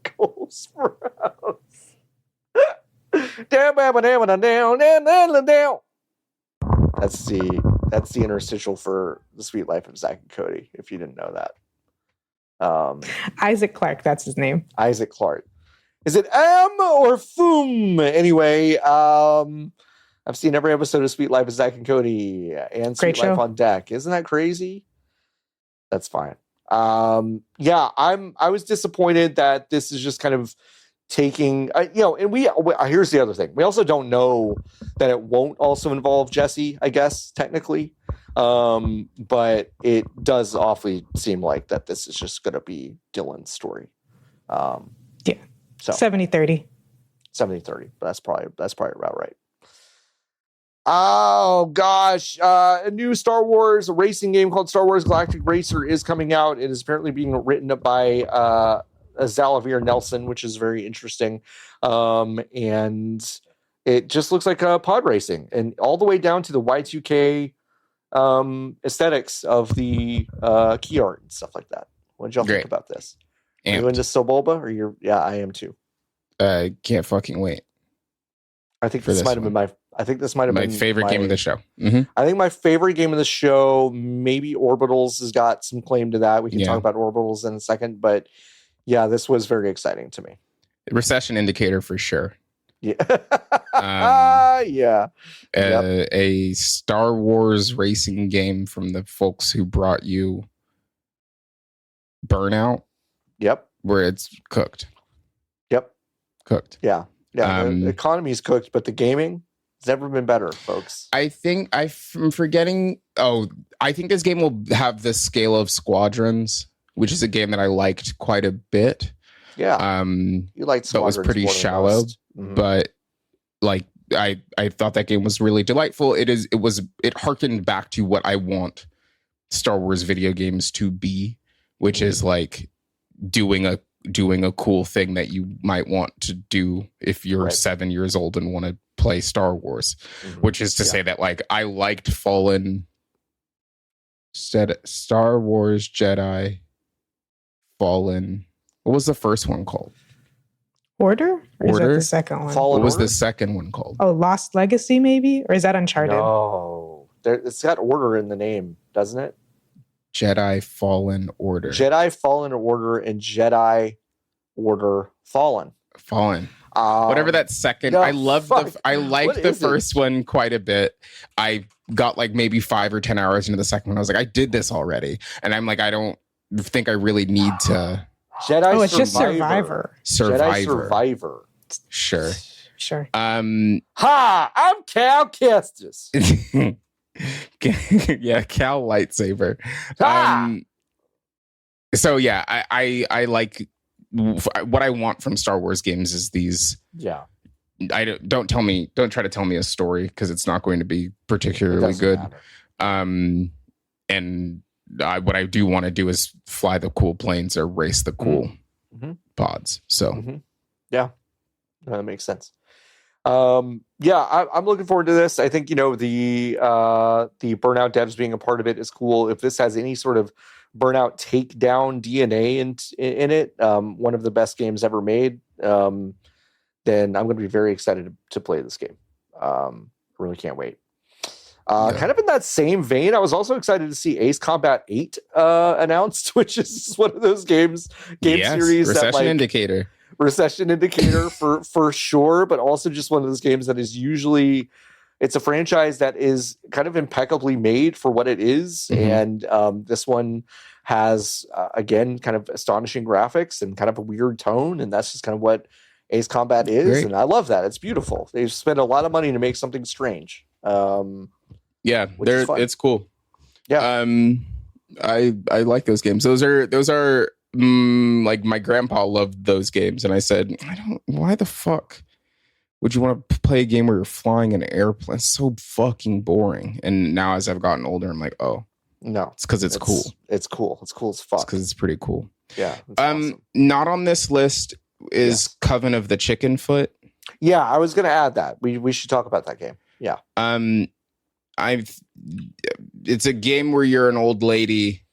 Cole Sprouse. That's the interstitial for The Sweet Life of Zack and Cody, if you didn't know that. Isaac Clarke, that's his name. Isaac Clarke. Is it M or Foom? Anyway, I've seen every episode of Sweet Life of Zack and Cody and Sweet Life on Deck. Isn't that crazy? That's fine. Yeah, I was disappointed that this is just kind of taking, and here's the other thing. We also don't know that it won't also involve Jesse, I guess, technically. But it does awfully seem like that this is just going to be Dylan's story. Yeah. So 70-30. 70-30. That's probably about right. Oh gosh, a new Star Wars racing game called Star Wars Galactic Racer is coming out. It is apparently being written by Xalavier Nelson, which is very interesting. And it just looks like pod racing, and all the way down to the Y2K aesthetics of the key art and stuff like that. What did y'all think about this? Are you into Sobulba, or you're? Yeah, I am too. Can't fucking wait. I think this might have been my favorite game of the show. Mm-hmm. I think my favorite game of the show, maybe Orbitals, has got some claim to that. We can talk about Orbitals in a second, but yeah, this was very exciting to me. Recession indicator for sure. Yeah. Yeah. A Star Wars racing game from the folks who brought you Burnout. Yep. Where it's cooked. Yep. Cooked. Yeah. Yeah. The economy's cooked, but the gaming has never been better, folks. I think I'm forgetting. I think this game will have the scale of Squadrons, which is a game that I liked quite a bit. Yeah. You liked Squadrons. But was pretty shallow. Mm-hmm. But like I thought that game was really delightful. It harkened back to what I want Star Wars video games to be, which is like doing a cool thing that you might want to do if you're 7 years old and want to play Star Wars, which is to say that like I liked Star Wars Jedi Fallen. What was the first one called? Order? Or is that the second one? What was the second one called? Oh, Lost Legacy, maybe? Or is that Uncharted? No. It's got Order in the name, doesn't it? Jedi Fallen Order. Jedi Fallen Order and Jedi Order Fallen. Whatever that second. I liked the first one quite a bit. I got like maybe 5 or 10 hours into the second one. I was like, I did this already. And I'm like, I don't think I really need to. Jedi it's just Survivor. Jedi Survivor. Sure. Ha! I'm Cal Kestis. Yeah, Cal lightsaber. So yeah, I like what I want from Star Wars games is these. Yeah. Don't try to tell me a story because it's not going to be particularly good. And what I do want to do is fly the cool planes or race the cool pods. So yeah, that makes sense. I'm looking forward to this. I think, the Burnout devs being a part of it is cool. If this has any sort of Burnout takedown DNA in it, one of the best games ever made, then I'm going to be very excited to play this game. Really can't wait. Kind of in that same vein, I was also excited to see Ace Combat 8 announced, which is one of those game series Recession indicator for sure, but also just one of those games that is usually, it's a franchise that is kind of impeccably made for what it is. And this one has, again, kind of astonishing graphics and kind of a weird tone. And that's just kind of what Ace Combat is, and I love that. It's beautiful. They've spent a lot of money to make something strange. It's cool. Yeah. I like those games. Those are like my grandpa loved those games, and I said, why the fuck would you want to play a game where you're flying an airplane? It's so fucking boring. And now as I've gotten older, I'm like, oh no, it's because it's cool. It's cool. It's cool as fuck. Because it's pretty cool. Yeah. Awesome. Not on this list is Coven of the Chicken Foot. Yeah, I was gonna add that. We should talk about that game. Yeah. It's a game where you're an old lady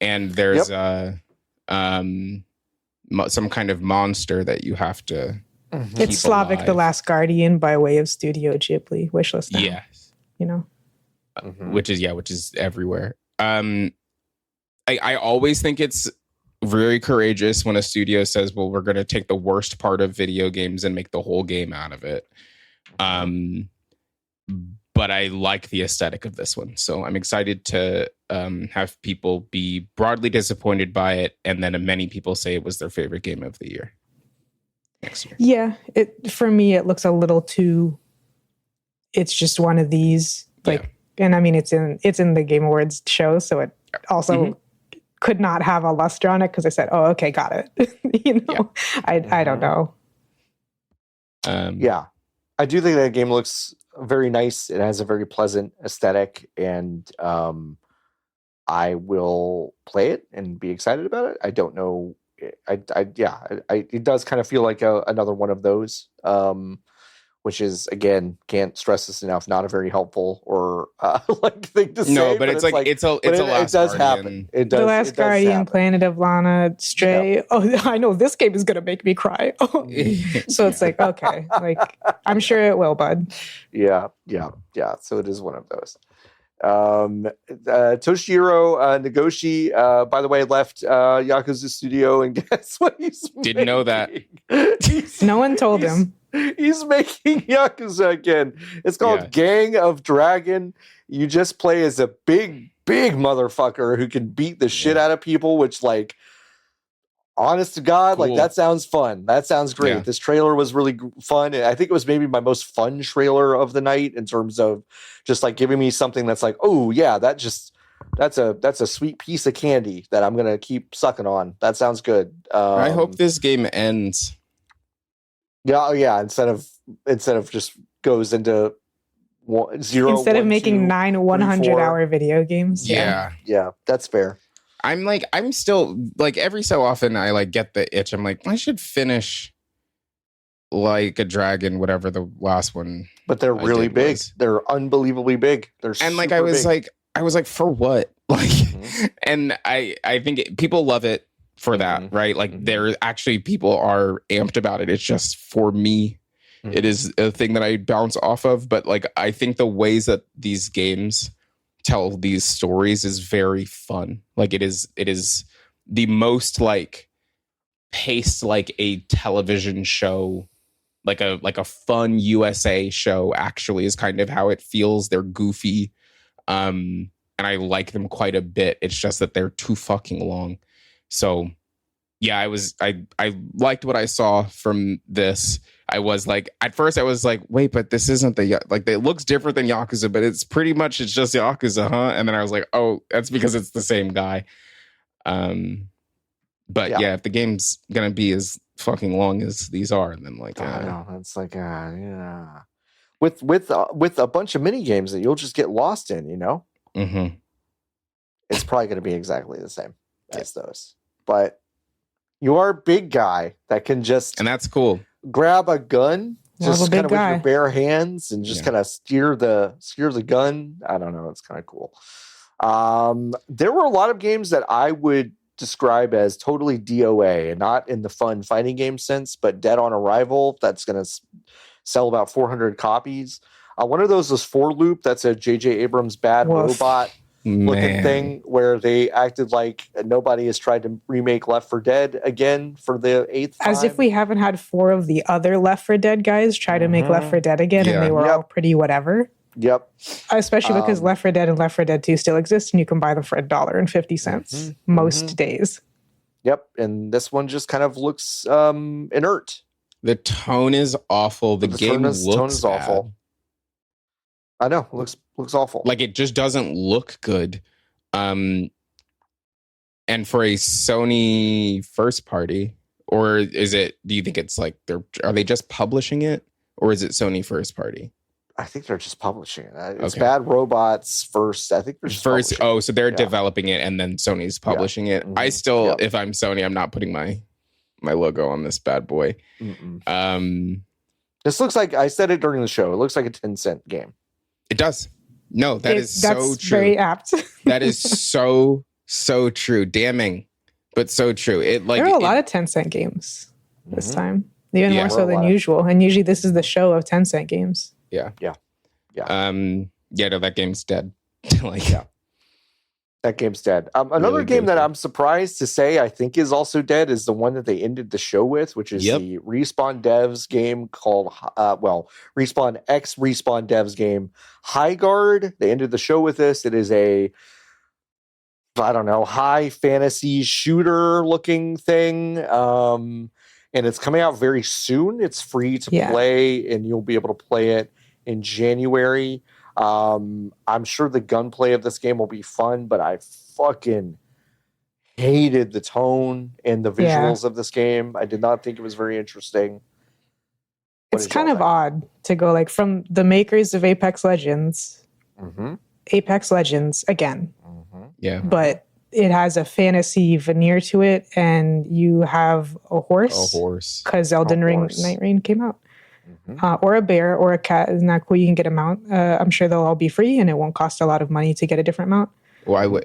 and there's some kind of monster that you have to It's Slavic alive. The Last Guardian by way of Studio Ghibli. Wishlist down. Yes. You know? Which is everywhere. I always think it's very courageous when a studio says, well, we're going to take the worst part of video games and make the whole game out of it. But I like the aesthetic of this one. So I'm excited to have people be broadly disappointed by it. And then many people say it was their favorite game of the year next year. Yeah. For me, it looks a little too, it's just one of these, and I mean, it's in the Game Awards show. So it also could not have a luster on it because I said, oh, okay, got it. I don't know. Yeah. I do think that game looks very nice. It has a very pleasant aesthetic, and I will play it and be excited about it. I don't know. It does kind of feel like another one of those, which is, again, can't stress this enough, not a very helpful or thing to say. No, but it's like it's a Last it does Guardian. happen. It does. The Last Guardian, Planet of Lana, Stray. Yeah. Oh, I know this game is gonna make me cry. So it's like, okay, like I'm sure it will, bud. Yeah. So it is one of those. Toshihiro Nagoshi, by the way, left Yakuza Studio, and guess what he's didn't know that. No one told him. He's making Yakuza again. It's called Gang of Dragon. You just play as a big motherfucker who can beat the shit out of people, which, like, honest to God, cool. Like, that sounds fun. That sounds great. Yeah. This trailer was really fun. I think it was maybe my most fun trailer of the night in terms of just like giving me something that's like, oh yeah, that's a sweet piece of candy that I'm gonna keep sucking on. That sounds good. I hope this game ends. Yeah. Instead of just goes into 0. Instead of making 9 100-hour video games. Yeah, that's fair. I'm still like, every so often I like get the itch. I'm like, I should finish like a dragon, whatever the last one. But they're really big. They're unbelievably big. And like I was like, for what? Like, and I think people love it for that, right? Like there actually people are amped about it. It's just for me, it is a thing that I bounce off of. But like I think the ways that these games tell these stories is very fun. Like it is the most like paced like a television show, like a fun USA show actually is kind of how it feels. They're goofy. And I like them quite a bit. It's just that they're too fucking long. So yeah, I liked what I saw from this. I was like, at first I was like, wait, but this isn't it looks different than Yakuza, but it's just Yakuza, huh? And then I was like, oh, that's because it's the same guy. But yeah, if the game's gonna be as fucking long as these are, then like, I know it's like, yeah, with a bunch of mini games that you'll just get lost in, you know. It's probably gonna be exactly the same as those, but you are a big guy that can just, and that's cool. Grab a gun, just kind of with your bare hands, and just kind of steer the gun. I don't know. It's kind of cool. There were a lot of games that I would describe as totally DOA, and not in the fun fighting game sense, but Dead on Arrival. That's going to sell about 400 copies. One of those was Four Loop. That's a J.J. Abrams bad robot looking thing where they acted like nobody has tried to remake Left 4 Dead again for the 8th time. As if we haven't had 4 of the other Left 4 Dead guys try to make Left 4 Dead again, and they were all pretty whatever. Yep. Especially because Left 4 Dead and Left 4 Dead 2 still exist, and you can buy them for $1.50 most days. Yep. And this one just kind of looks inert. The tone is awful. The game looks bad. Awful. I know. Looks awful. Like, it just doesn't look good. And for a Sony first party, or is it, do you think it's like are they just publishing it, or is it Sony first party? I think they're just publishing it. It's Bad Robots first. I think they're just first. Oh, so they're developing it and then Sony's publishing it. Mm-hmm. I still, if I'm Sony, I'm not putting my logo on this bad boy. This looks like, I said it during the show, it looks like a 10-cent game. It does. No, that's so true. Very apt. That is so true. Damning, but so true. There are a lot of 10-cent games this time, even more so than usual. And usually this is the show of 10-cent games. Yeah. No, that game's dead. That game's dead. Another game that I'm surprised to say I think is also dead is the one that they ended the show with, which is the Respawn Devs game called, Respawn X Respawn Devs game, Highguard. They ended the show with this. It is a, I don't know, high fantasy shooter looking thing. And it's coming out very soon. It's free to play, and you'll be able to play it in January. I'm sure the gunplay of this game will be fun, but I fucking hated the tone and the visuals of this game. I did not think it was very interesting. It's kind of odd to go like from the makers of Apex Legends, Apex Legends again. Yeah. But it has a fantasy veneer to it, and you have a horse. Because Elden Ring Night Rain came out. Or a bear or a cat. Isn't that cool? You can get a mount. I'm sure they'll all be free, and it won't cost a lot of money to get a different mount. Why would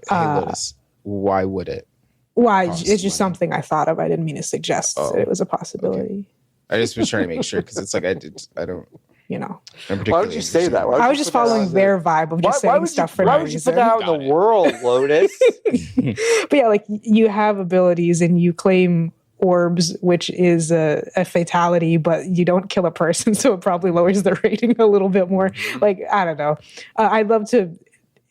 why would it? Why? It's just something I thought of. I didn't mean to suggest that it was a possibility. I just was trying to make sure, because it's like I don't. You know. Why would you say that? I was just following their vibe of just saying stuff for no reason. Why would you put that out in the world, Lotus? But yeah, like you have abilities and you claim orbs, which is a fatality, but you don't kill a person, so it probably lowers the rating a little bit more. Like, I don't know. I'd love to,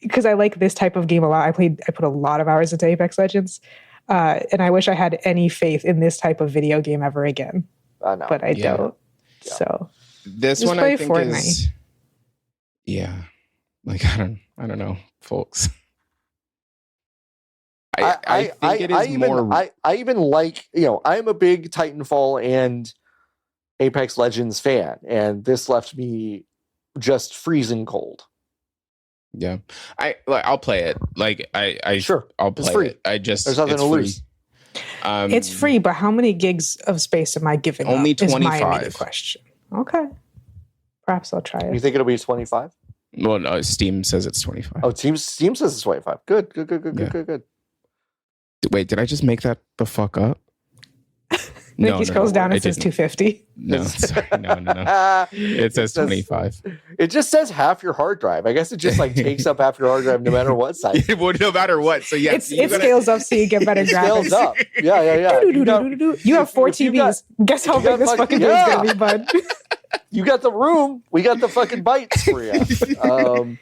because I like this type of game a lot. I put a lot of hours into Apex Legends, and I wish I had any faith in this type of video game ever again. I know. But I don't. Yeah. So this one I think Fortnite. Like I don't know, folks. I think it is more. I even like, I'm a big Titanfall and Apex Legends fan, and this left me just freezing cold. Yeah, I'll play it. Like sure, I'll play it. There's nothing to lose. It's free, but how many gigs of space am I giving? Only 25. Is my immediate question. Okay, perhaps I'll try it. You think it'll be 25? Well, no, Steam says it's 25. Oh, Steam says it's 25. Good. Wait, did I just make that the fuck up? Nikki scrolls down and says 250. No, sorry. No. It says 25. It just says half your hard drive. I guess it just takes up half your hard drive no matter what size. Well, no matter what. So yes, it scales up so you get better graphics. Scales up. Yeah. You have 4 TVs. Guess how big this fucking thing is going to be, bud. You got the room. We got the fucking bytes for you.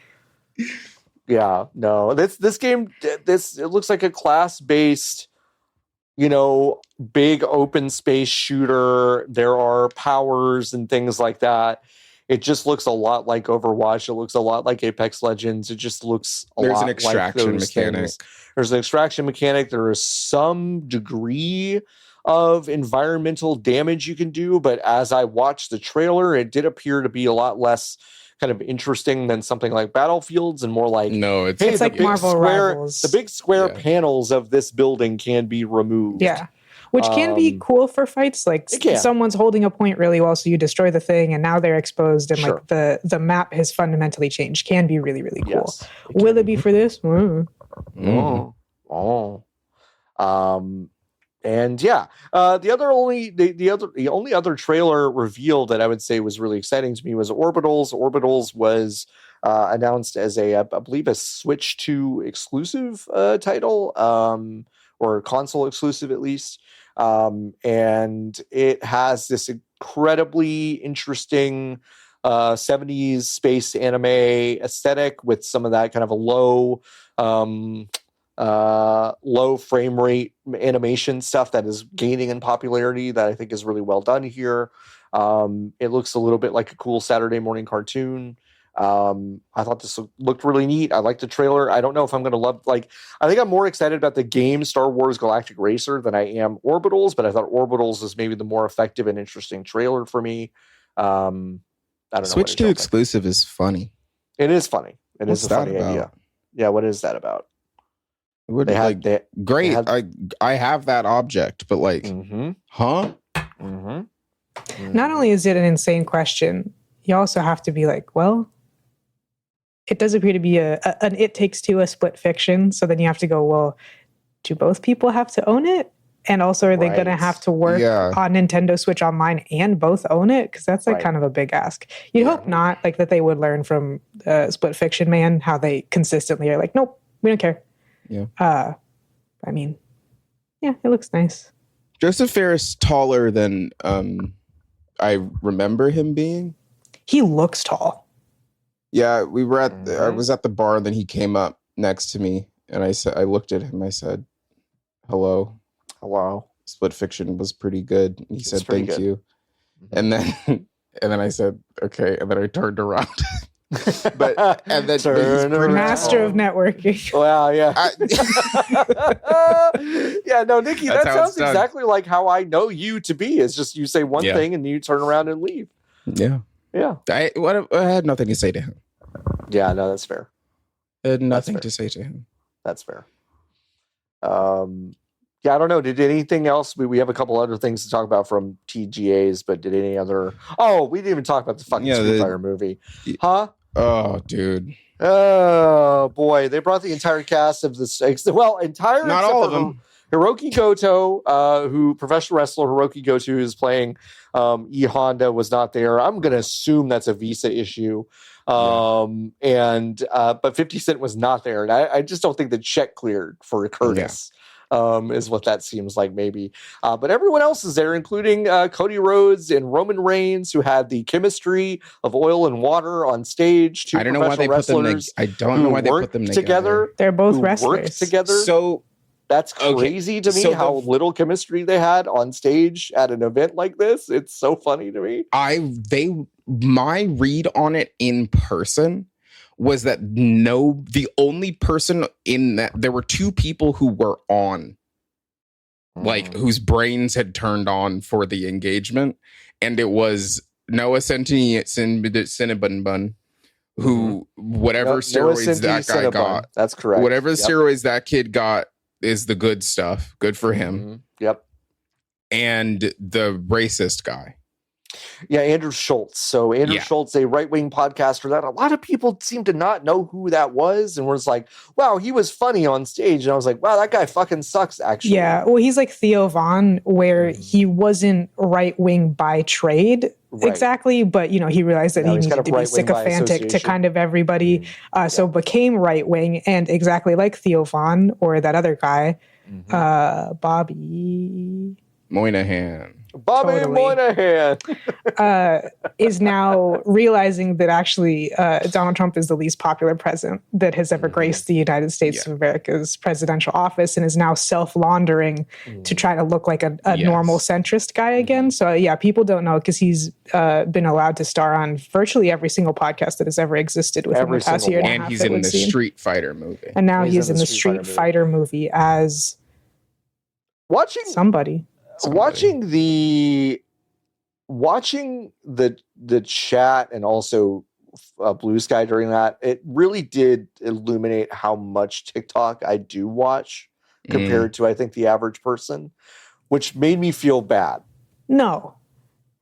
Yeah, no. This game, it looks like a class-based, big open space shooter. There are powers and things like that. It just looks a lot like Overwatch. It looks a lot like Apex Legends. It just looks a lot like those There's an extraction mechanic. Things. There's an extraction mechanic. There is some degree of environmental damage you can do, but as I watched the trailer, it did appear to be a lot less kind of interesting than something like Battlefields, and more like, it's like Marvel Rivals. The big square panels of this building can be removed. Yeah. Which can be cool for fights. Like someone's holding a point really well, so you destroy the thing and now they're exposed, and like the map has fundamentally changed. Can be really, really cool. Yes, Will it be for this? And the only other trailer reveal that I would say was really exciting to me was Orbitals. Orbitals was announced as I believe a Switch 2 exclusive title, or console exclusive at least. And it has this incredibly interesting 70s space anime aesthetic with some of that kind of a low low frame rate animation stuff that is gaining in popularity that I think is really well done here. It looks a little bit like a cool Saturday morning cartoon. I thought this looked really neat. I liked the trailer. I don't know if I'm going to love, I think I'm more excited about the game Star Wars Galactic Racer than I am Orbitals, but I thought Orbitals is maybe the more effective and interesting trailer for me. I don't know. Switch to exclusive is funny. It is funny. It is a funny idea. Yeah, what is that about? Great. I have that object, but huh? Not only is it an insane question, you also have to be like, well, it does appear to be an It Takes Two, a split fiction. So then you have to go, well, do both people have to own it? And also, are they going to have to work on Nintendo Switch Online and both own it? Because that's kind of a big ask. You'd hope not, that they would learn from Split Fiction Man, how they consistently are like, nope, we don't care. Yeah. I mean, yeah, it looks nice. Joseph Fares taller than I remember him being. He looks tall. Yeah, we were I was at the bar, and then he came up next to me, and I looked at him. I said, "Hello." Split Fiction was pretty good. And he said, "Thank you." And then I said, "Okay." And then I turned around. And then master of networking. Wow, yeah. Yeah, no, Nikki, that sounds exactly like how I know you to be. It's just you say one thing and you turn around and leave. Yeah. Yeah. I had nothing to say to him. Yeah, no, that's fair. I had nothing to say to him. That's fair. Yeah, I don't know. Did anything else? We have a couple other things to talk about from TGAs, but did any other? Oh, we didn't even talk about the fucking Street Fighter movie. Huh? Oh, dude. Oh, boy. They brought the entire cast of this. Well, not all of them. Hiroki Goto, professional wrestler Hiroki Goto is playing E Honda, was not there. I'm going to assume that's a visa issue. But 50 Cent was not there. And I just don't think the check cleared for Curtis. Is what that seems like, maybe. But everyone else is there, including Cody Rhodes and Roman Reigns, who had the chemistry of oil and water on stage. I don't know why they put them together. They're both wrestlers. Worked together. So that's crazy to me, how little chemistry they had on stage at an event like this. It's so funny to me. My read on it in person was that the only person in that, there were two people who were on, whose brains had turned on for the engagement, and it was Noah Cinnabon, who whatever steroids that guy got, that's correct. Whatever steroids that kid got is the good stuff. Good for him. Yep. And the racist guy. Yeah, Andrew Schultz. So Andrew Schultz, a right-wing podcaster that a lot of people seem to not know who that was, and was like, wow, he was funny on stage. And I was like, wow, that guy fucking sucks, actually. Yeah, well, he's like Theo Von, where he wasn't right-wing by trade exactly, but, he realized that he needed to be sycophantic to kind of everybody, so became right-wing, and exactly like Theo Von, or that other guy, Bobby Moynihan. Moynihan is now realizing that actually Donald Trump is the least popular president that has ever graced the United States of America's presidential office, and is now self-laundering to try to look like a normal centrist guy again. So people don't know, because he's been allowed to star on virtually every single podcast that has ever existed within the past year and a half. And he's in the Street Fighter movie. And now he's in the Street Fighter movie as somebody. Watching the chat and also Blue Sky during that, it really did illuminate how much TikTok I do watch compared to, I think, the average person, which made me feel bad. No.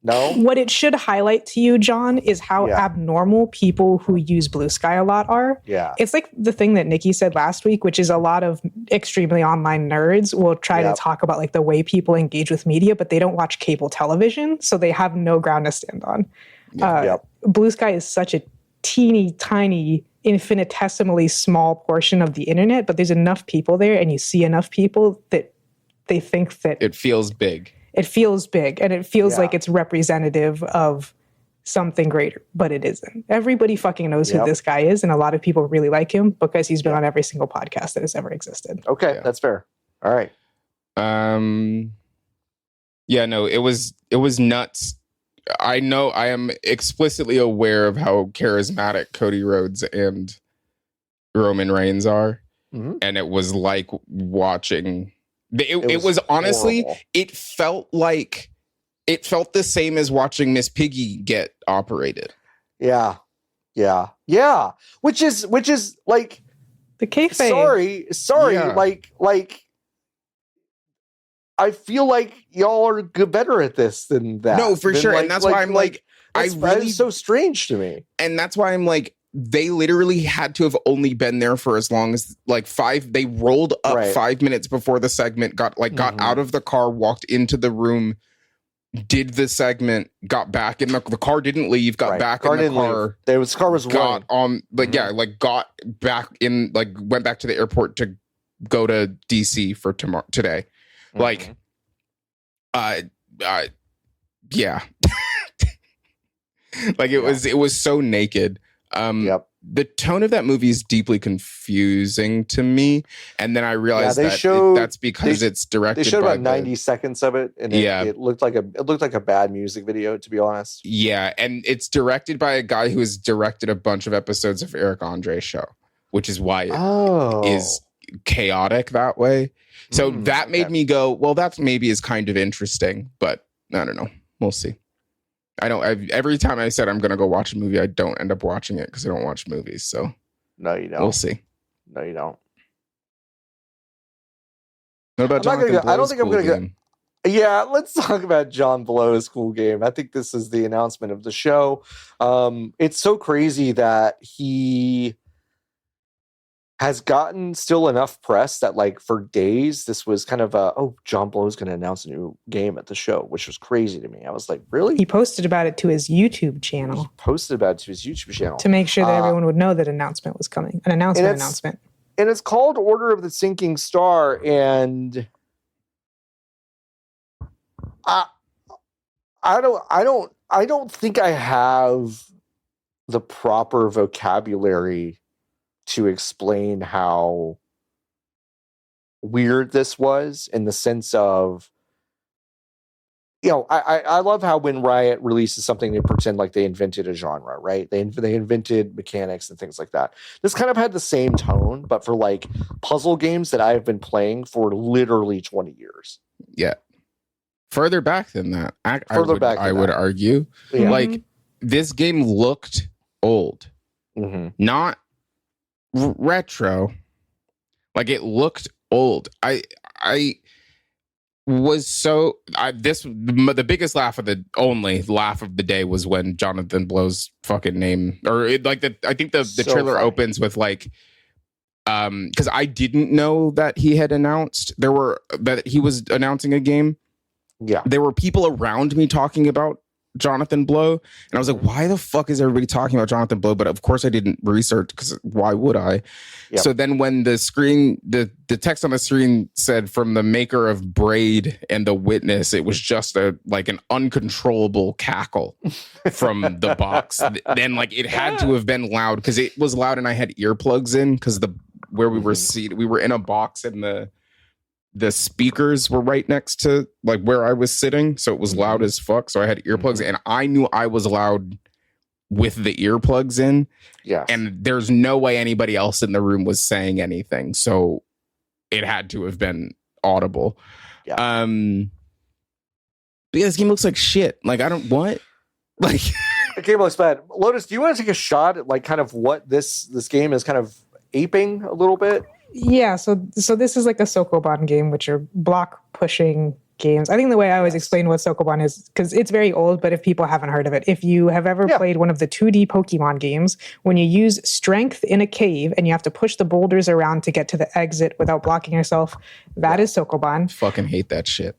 What it should highlight to you, John, is how abnormal people who use Blue Sky a lot are. Yeah. It's like the thing that Nikki said last week, which is a lot of extremely online nerds will try to talk about like the way people engage with media, but they don't watch cable television, so they have no ground to stand on. Blue Sky is such a teeny tiny, infinitesimally small portion of the internet, but there's enough people there, and you see enough people that they think that it feels big. It feels big, and it feels like it's representative of something greater, but it isn't. Everybody fucking knows who this guy is, and a lot of people really like him because he's been on every single podcast that has ever existed. Okay, that's fair. All right. Yeah, no, it was nuts. I know I am explicitly aware of how charismatic Cody Rhodes and Roman Reigns are. Mm-hmm. And it was like watching it was honestly horrible. It felt the same as watching Miss Piggy get operated. Yeah. Which is like the kayfabe. Sorry. Yeah. Like I feel like y'all are better at this than that. No, for sure. And that's why I'm like it's so strange to me. And that's why I'm like, they literally had to have only been there for as long as like they rolled up 5 minutes before the segment, got out of the car, walked into the room, did the segment, got back in the car, didn't leave, got back in the car. The car was got on got back in, like went back to the airport to go to DC for today. Mm-hmm. Like, yeah. Like it was so naked. The tone of that movie is deeply confusing to me, and then I realized that's because it's directed. They showed about 90 seconds of it, and it looked like a bad music video, to be honest. Yeah, and it's directed by a guy who has directed a bunch of episodes of Eric Andre's show, which is why it is chaotic that way. So that made me go, well, that maybe is kind of interesting, but I don't know. We'll see. Every time I said I'm going to go watch a movie, I don't end up watching it because I don't watch movies. So no, you don't. We'll see. No, you don't. What about Jonathan Blow's I don't think cool I'm going to go. Yeah, let's talk about John Blow's cool game. I think this is the announcement of the show. It's so crazy that he has gotten still enough press that, like, for days, this was kind of John Blow's going to announce a new game at the show, which was crazy to me. I was like, really? He posted about it to his YouTube channel. To make sure that everyone would know that announcement was coming. An announcement. And it's called Order of the Sinking Star, and I don't think I have the proper vocabulary to explain how weird this was, in the sense of, I love how when Riot releases something, they pretend like they invented a genre, right? They invented mechanics and things like that. This kind of had the same tone, but for like puzzle games that I have been playing for literally 20 years. Yeah. Further back than that. I would argue. Yeah. Like, this game looked old. Mm-hmm. Not retro. Like, it looked old. The biggest laugh of the day was when Jonathan Blow's fucking name, I think the trailer opens with like, because I didn't know that he had announced that he was announcing a game. Yeah, there were people around me talking about Jonathan Blow, and I was like, why the fuck is everybody talking about Jonathan Blow? But of course I didn't research, because why would I? Yep. So then when the text on the screen said from the maker of Braid and The Witness, it was just an uncontrollable cackle from the box. Then like it had to have been loud, because it was loud, and I had earplugs in, because where we were seated, we were in a box, and the speakers were right next to like where I was sitting, so it was loud as fuck. So I had earplugs, and I knew I was loud with the earplugs in. Yeah. And there's no way anybody else in the room was saying anything, so it had to have been audible. Yeah. But yeah, this game looks like shit. Like, I don't what? Like, the game looks bad. Lotus, do you want to take a shot at like kind of what this game is kind of aping a little bit? Yeah, so this is like a Sokoban game, which are block pushing games. I think the way I always explain what Sokoban is, because it's very old, but if people haven't heard of it, if you have ever played one of the 2D Pokemon games, when you use strength in a cave and you have to push the boulders around to get to the exit without blocking yourself, that is Sokoban. Fucking hate that shit.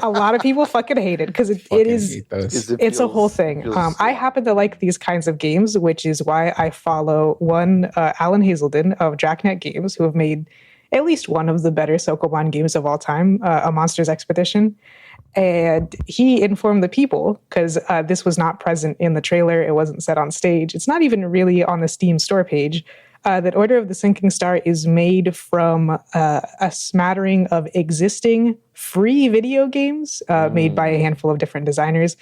A lot of people fucking hate it, because it's a whole thing. I happen to like these kinds of games, which is why I follow Alan Hazelden of Jacknet Games, who have made at least one of the better Sokoban games of all time, A Monster's Expedition. And he informed the people, because this was not present in the trailer, it wasn't said on stage, it's not even really on the Steam store page, that Order of the Sinking Star is made from a smattering of existing free video games made by a handful of different designers,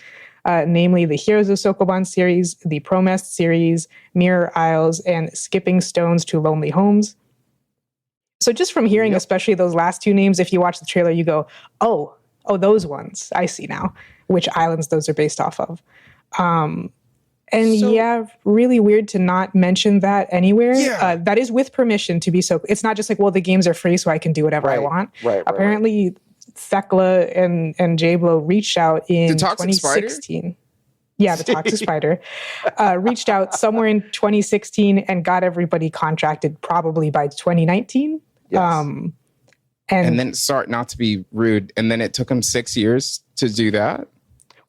namely the Heroes of Sokoban series, the Promest series, Mirror Isles, and Skipping Stones to Lonely Homes. So just from hearing especially those last two names, if you watch the trailer, you go, oh, those ones. I see now which islands those are based off of. Really weird to not mention that anywhere. Yeah. That is with permission to be so. It's not just like, well, the games are free, so I can do whatever I want. Apparently, Thekla and Jablo reached out in 2016. Yeah, the Toxic Spider reached out somewhere in 2016 and got everybody contracted probably by 2019. Yes. And then, sorry, not to be rude, and then it took him 6 years to do that?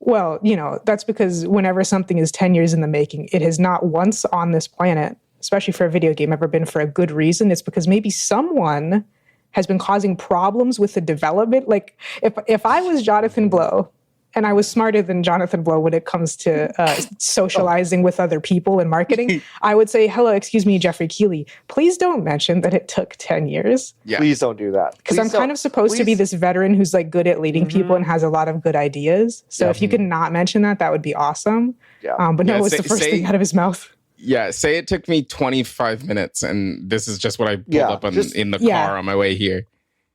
Well, that's because whenever something is 10 years in the making, it has not once on this planet, especially for a video game, ever been for a good reason. It's because maybe someone has been causing problems with the development. Like, if I was Jonathan Blow, and I was smarter than Jonathan Blow when it comes to socializing with other people and marketing, I would say, hello, excuse me, Jeffrey Keighley, please don't mention that it took 10 years. Yeah. Please don't do that. Because I'm kind of supposed to be this veteran who's like good at leading people and has a lot of good ideas. So if you could not mention that, that would be awesome. Yeah. But no, it was the first thing out of his mouth. Yeah, say it took me 25 minutes and this is just what I pulled up in the car on my way here.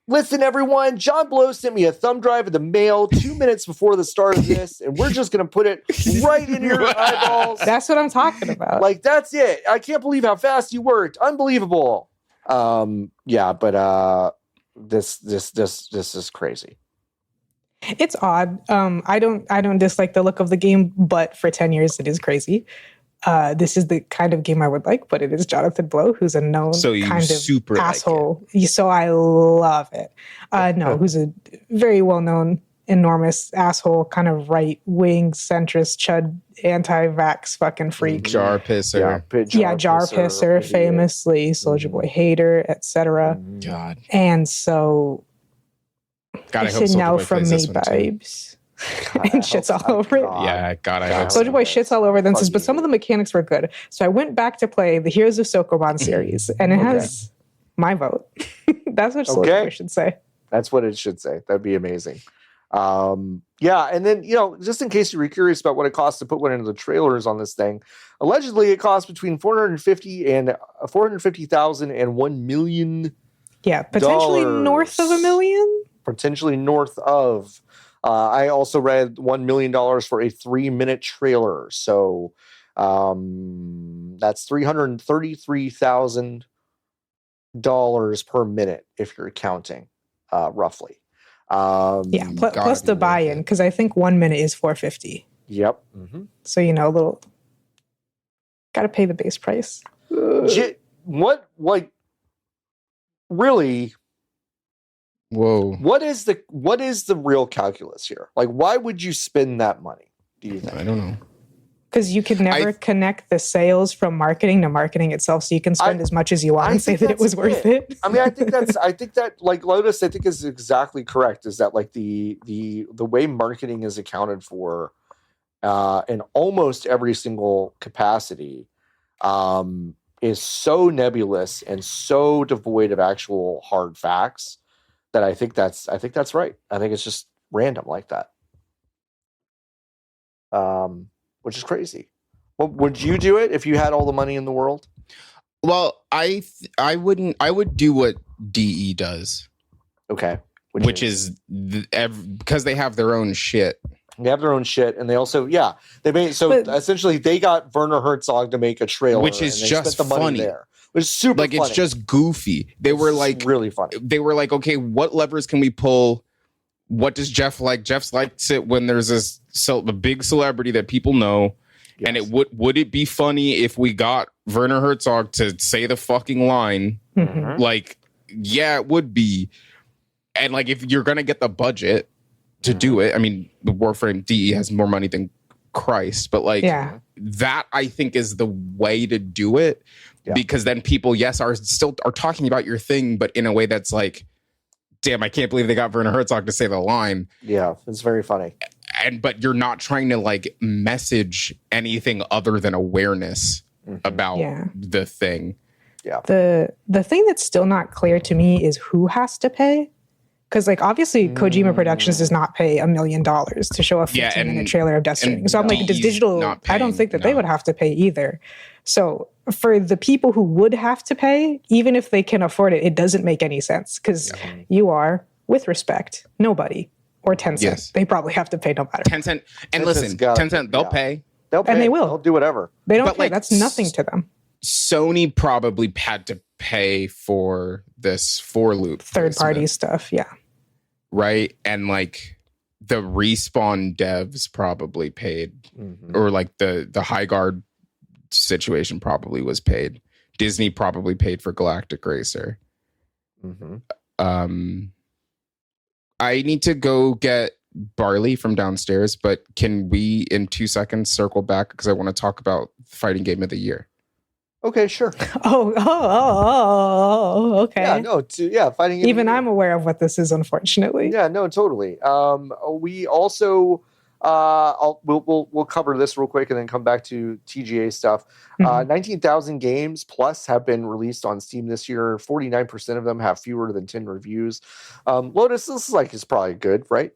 Listen, everyone, John Blow sent me a thumb drive in the mail 2 minutes before the start of this, and we're just going to put it right in your eyeballs. That's what I'm talking about. Like, that's it. I can't believe how fast you worked. Unbelievable. This is crazy. It's odd. I don't dislike the look of the game, but for 10 years, it is crazy. This is the kind of game I would like, but it is Jonathan Blow, who's a known kind of super asshole. Like so I love it. Who's a very well-known, enormous asshole, kind of right-wing, centrist, chud, anti-vax fucking freak. Jar pisser. Jar pisser, famously, Soulja Boy hater, etc. God. And so, I hope now from me, babes. And shits all over it. Yeah, God, I hope Soulja Boy shits all over them, says, but some of the mechanics were good. So I went back to play the Heroes of Sokoban series, and it has my vote. That's what Soulja Boy should say. That's what it should say. That'd be amazing. And then, just in case you were curious about what it costs to put one into the trailers on this thing, allegedly it costs between $450,000 and $1 million. Yeah, potentially north of $1 million. Potentially north of. I also read $1 million for a 3-minute trailer. So that's $333,000 per minute if you're counting, roughly. Plus the buy-in, because I think 1 minute is $450. Yep. Mm-hmm. So, a little, got to pay the base price. Really... Whoa. What is the real calculus here? Like, why would you spend that money, do you think? I don't know. Because you could never connect the sales from marketing to marketing itself, so you can spend as much as you want and say that it was worth it. I mean, I think that like Lotus, I think is exactly correct, is that like the way marketing is accounted for in almost every single capacity is so nebulous and so devoid of actual hard facts that I think that's right. I think it's just random like that. Which is crazy. Well, would you do it if you had all the money in the world? Well, I wouldn't. I would do what DE does. Okay. Which is because they have their own shit. They have their own shit, and they also essentially they got Werner Herzog to make a trailer, which is just spent the money funny. There. It was super funny. It's just goofy. They were like really funny. They were like, okay, what levers can we pull? What does Jeff like? Jeff likes it when there's a big celebrity that people know. Yes. And would it be funny if we got Werner Herzog to say the fucking line? Mm-hmm. Like, yeah, it would be. And like, if you're gonna get the budget to do it, I mean, the Warframe DE has more money than Christ. But like that, I think, is the way to do it because then people, are talking about your thing, but in a way that's like, damn, I can't believe they got Werner Herzog to say the line. Yeah, it's very funny. But you're not trying to like message anything other than awareness about the thing. Yeah. The thing that's still not clear to me is who has to pay. Because like obviously Kojima Productions does not pay $1 million to show a 15-minute trailer of Death Stranding. So I'm like, does digital? I don't think that they would have to pay either. So for the people who would have to pay, even if they can afford it, it doesn't make any sense because you are, with respect, nobody. Or Tencent. Yes. They probably have to pay no matter. Tencent. And listen, Tencent, they'll pay. They'll pay. And they will. They'll do whatever. They don't pay. Like, that's nothing to them. Sony probably had to pay for this for-loop. Third-party stuff, yeah. Right? And like the Respawn devs probably paid. Or like the Highguard situation probably was paid. Disney probably paid for Galactic Racer. I need to go get barley from downstairs, but can we in 2 seconds circle back because I want to talk about fighting game of the year? Okay, sure. Okay. Yeah, no, fighting game. Even I'm aware of what this is, unfortunately. Yeah, no, totally. We also we'll cover this real quick and then come back to TGA stuff. 19,000 games plus have been released on Steam this year. 49% of them have fewer than 10 reviews. Lotus, this is probably good, right?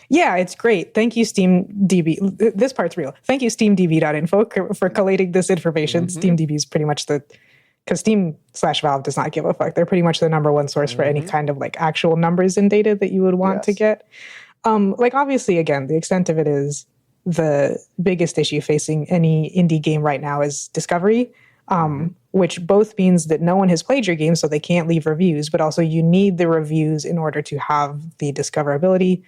Yeah, it's great. Thank you, SteamDB. This part's real. Thank you, SteamDB.info for collating this information. SteamDB is pretty much because Steam/Valve does not give a fuck. They're pretty much the number one source for any kind of like actual numbers and data that you would want to get. Like obviously, again, the extent of it is the biggest issue facing any indie game right now is discovery, which both means that no one has played your game, so they can't leave reviews, but also you need the reviews in order to have the discoverability.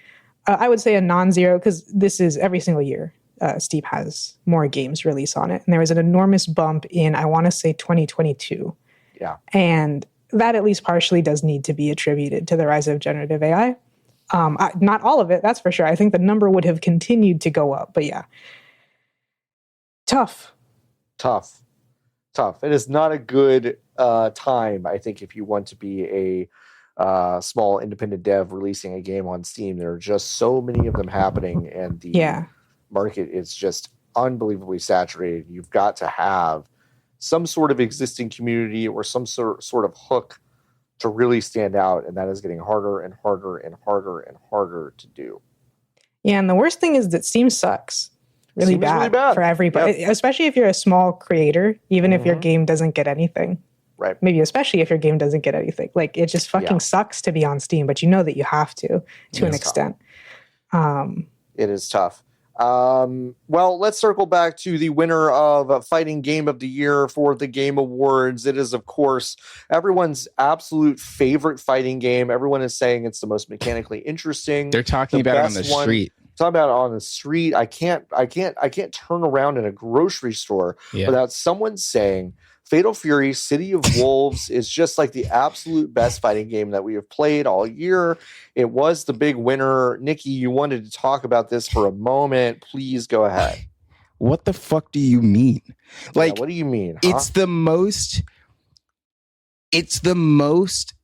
I would say a non-zero, because this is every single year. Steam has more games release on it. And there was an enormous bump in, I want to say 2022. Yeah. And that at least partially does need to be attributed to the rise of generative AI. Not all of it, that's for sure. I think the number would have continued to go up, but yeah. Tough. It is not a good time, I think, if you want to be a small independent dev releasing a game on Steam. There are just so many of them happening, and the market is just unbelievably saturated. You've got to have some sort of existing community or some sort of hook to really stand out, and that is getting harder and harder and harder and harder to do. Yeah, and the worst thing is that Steam sucks really bad for everybody, especially if you're a small creator, even if your game doesn't get anything. Right. Maybe especially if your game doesn't get anything. Like, it just fucking sucks to be on Steam, but you know that you have to an extent. It is tough. Well, let's circle back to the winner of Fighting Game of the Year for the Game Awards. It is, of course, everyone's absolute favorite fighting game. Everyone is saying it's the most mechanically interesting. They're talking about it on the street. Talking about it on the street. I can't turn around in a grocery store without someone saying Fatal Fury City of Wolves is just like the absolute best fighting game that we have played all year. It was the big winner. Nikki, you wanted to talk about this for a moment. Please go ahead. What the fuck do you mean? Like, what do you mean? Huh? It's the most.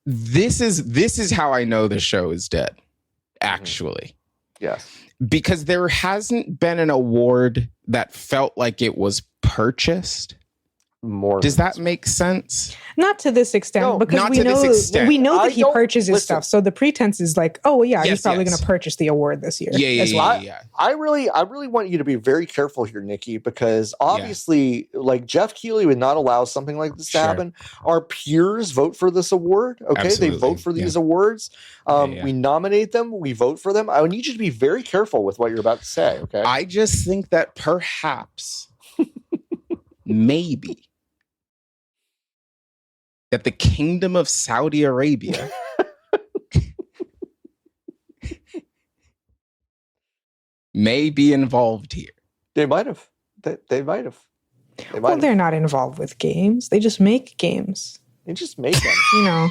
This is how I know the show is dead, actually. Yes. Because there hasn't been an award that felt like it was purchased. More. Does that make sense? Not to this extent, because we know that he purchases stuff. So the pretense is like, oh yeah, he's probably going to purchase the award this year. Yeah. I really want you to be very careful here, Nikki, because obviously, like, Jeff Keighley would not allow something like this to happen. Our peers vote for this award. Okay, absolutely. They vote for these awards. We nominate them. We vote for them. I need you to be very careful with what you're about to say. Okay. I just think that perhaps, maybe, that the Kingdom of Saudi Arabia may be involved here. They might have. They might have. Well, they're not involved with games. They just make games. They just make them. You know.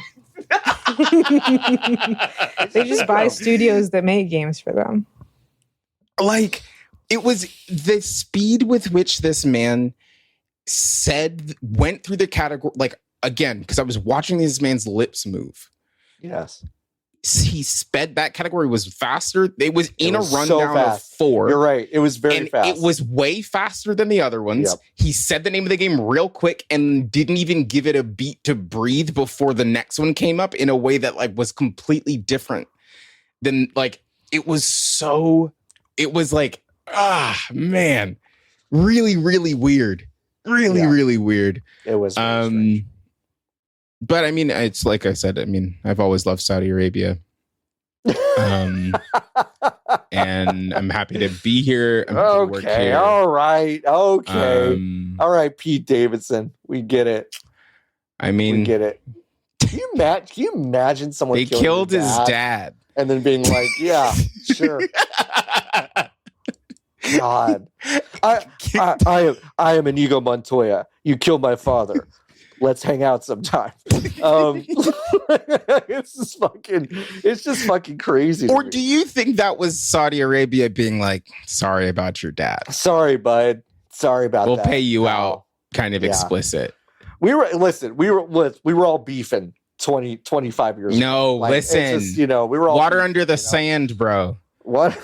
They just buy studios that make games for them. Like, It was the speed with which this man went through the category, like, again, because I was watching this man's lips move. Yes. He sped. That category was faster. It was in a rundown of 4. You're right. It was very fast. It was way faster than the other ones. Yep. He said the name of the game real quick and didn't even give it a beat to breathe before the next one came up in a way that like was completely different than like it was like, man, really, really weird. Really weird. It was strange. But I mean, it's like I said, I mean, I've always loved Saudi Arabia. And I'm happy to be here. I'm happy to work here. All right. Okay. All right, Pete Davidson. We get it. I mean, we get it. Can you imagine someone they killed his dad and then being like, yeah, sure. God. I am Inigo Montoya. You killed my father. Let's hang out sometime. It's just fucking crazy. Or do you think that was Saudi Arabia being like, sorry about your dad? Sorry, bud. Sorry about that. We'll pay you out, kind of explicit. We were all beefing 25 years ago. No, like, listen. Just, we were all water beefing, under the sand, bro. What?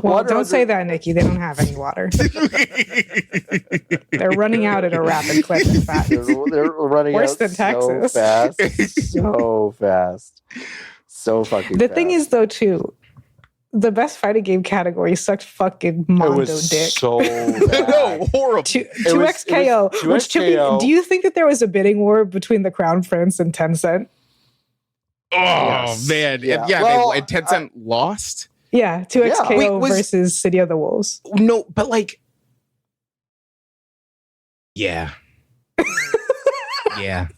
Well, don't say that, Nikki. They don't have any water. They're running out at a rapid clip, in fact. They're running worse out than Texas. So fast. So fucking The fast. thing is, though, too, the best fighting game category sucked fucking Mondo dick. So no, horrible. 2XKO. Which, to me, do you think that there was a bidding war between the Crown Prince and Tencent? Oh, yes. Man. Yeah, well, Tencent lost? Yeah, 2XKO versus City of the Wolves. No, but like, yeah. Yeah.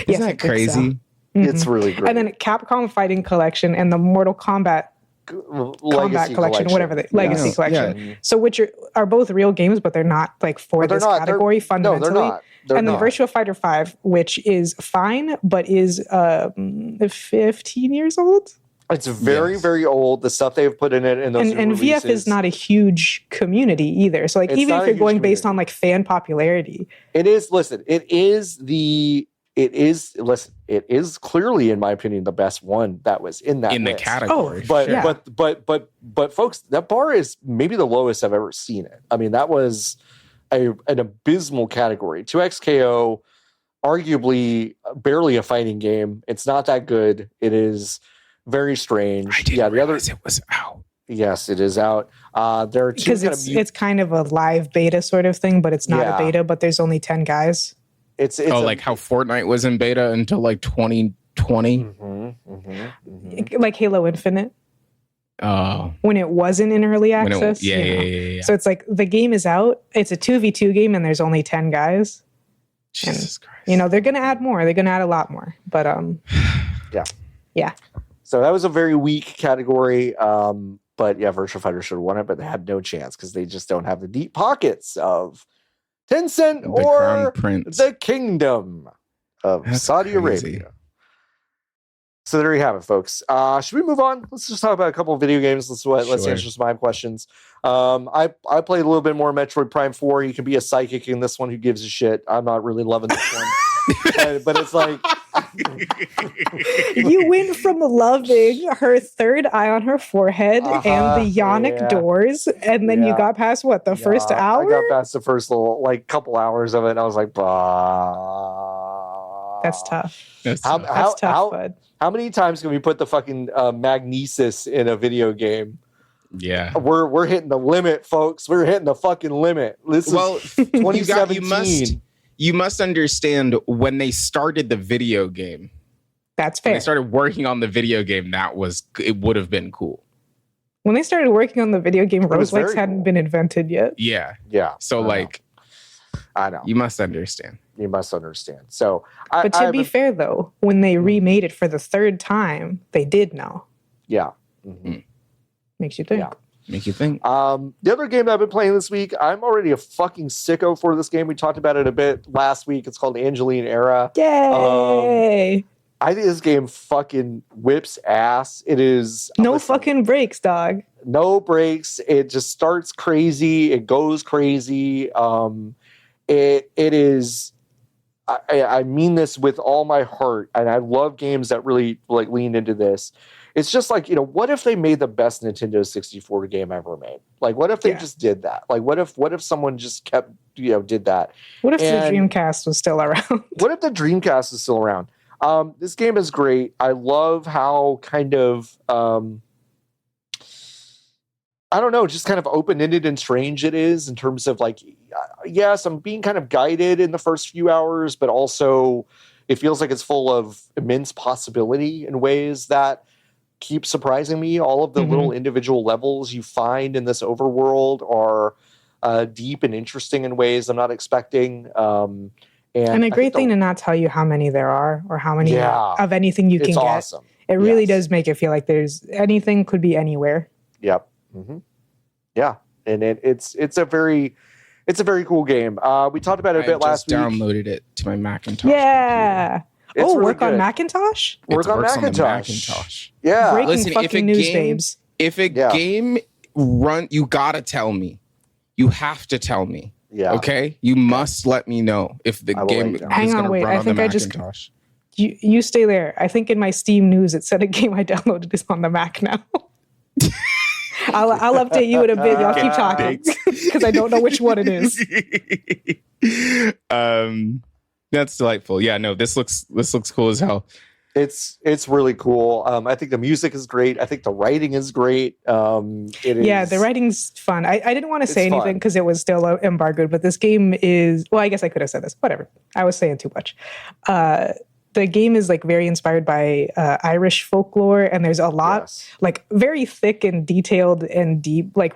Isn't that crazy? So. Mm-hmm. It's really great. And then Capcom Fighting Collection and the Mortal Kombat Collection, whatever the Legacy Collection. Yeah. So which are both real games, but they're not like for this category fundamentally. No, they're not. And then Virtua Fighter 5, which is fine, but is 15 years old. It's very, very old. The stuff they've put in it and VF is not a huge community either. So like even if you're going based on like fan popularity, it is. Listen, it is clearly, in my opinion, the best one that was in that list. The category. But folks, that bar is maybe the lowest I've ever seen it. I mean, that was an abysmal category. 2XKO, arguably barely a fighting game. It's not that good. It is very strange. I didn't realize it was out. Yes, it is out. There are two because it's kind of a live beta sort of thing, but it's not a beta. But there's only 10 guys. It's like how Fortnite was in beta until like 2020, like Halo Infinite. Oh, when it wasn't in early access. Yeah. So it's like the game is out. It's a 2v2 game, and there's only 10 guys. Jesus Christ! They're going to add more. They're going to add a lot more. But yeah. So that was a very weak category. But yeah, Virtua Fighter should have won it, but they had no chance because they just don't have the deep pockets of Tencent or the Kingdom of Saudi Arabia. So there you have it, folks. Should we move on? Let's just talk about a couple of video games. Let's answer some my questions. I played a little bit more Metroid Prime 4. You can be a psychic in this one. Who gives a shit? I'm not really loving this one. But it's like... You went from loving her third eye on her forehead and the Yonic doors, and then you got past the first hour? I got past the first couple hours of it, and I was like, bah. That's tough. That's tough, bud. How many times can we put the fucking magnesis in a video game? Yeah. We're hitting the limit, folks. We're hitting the fucking limit. This is 2017. You must understand when they started the video game. That's fair. When they started working on the video game, it would have been cool. When they started working on the video game, roguelikes hadn't been invented yet. Yeah. Yeah. So I know. You must understand. So, but to be fair, though, when they remade it for the third time, they did know. Yeah. Mm-hmm. Makes you think. Yeah. Make you think. The other game that I've been playing this week, I'm already a fucking sicko for this game. We talked about it a bit last week. It's called Angeline Era. Yay! I think this game fucking whips ass. It is no fucking breaks, dog. No breaks. It just starts crazy. It goes crazy. It is. I mean this with all my heart, and I love games that really like lean into this. It's just like, what if they made the best Nintendo 64 game ever made? Like, what if they just did that? Like, what if someone just kept, did that? What if the Dreamcast was still around? What if the Dreamcast is still around? This game is great. I love how kind of, I don't know, just kind of open-ended and strange it is in terms of like, yes, I'm being kind of guided in the first few hours, but also it feels like it's full of immense possibility in ways that keep surprising me. All of the little individual levels you find in this overworld are deep and interesting in ways I'm not expecting. And a great thing to not tell you how many there are or how many of anything you can get. Awesome. It really does make it feel like there's anything could be anywhere. Yep. Mm-hmm. Yeah. And it's a very cool game. We talked about it a bit last week. I just downloaded it to my Macintosh. Yeah. It's really work good. on Macintosh? Work on Macintosh. Yeah. Breaking Listen, fucking news, babes. If a game you gotta tell me. You have to tell me. Yeah. Okay? You must let me know if the game is going to run on the Macintosh. You stay there. I think in my Steam news it said a game I downloaded is on the Mac now. I'll update you in a bit. Y'all keep talking because I don't know which one it is. That's delightful. Yeah, no, this looks cool as hell. It's really cool. I think the music is great. I think the writing is great. The writing's fun. I didn't want to say anything because it was still embargoed, but this game is, well, I guess I could have said this. Whatever. I was saying too much. The game is like very inspired by Irish folklore, and there's a lot like very thick and detailed and deep like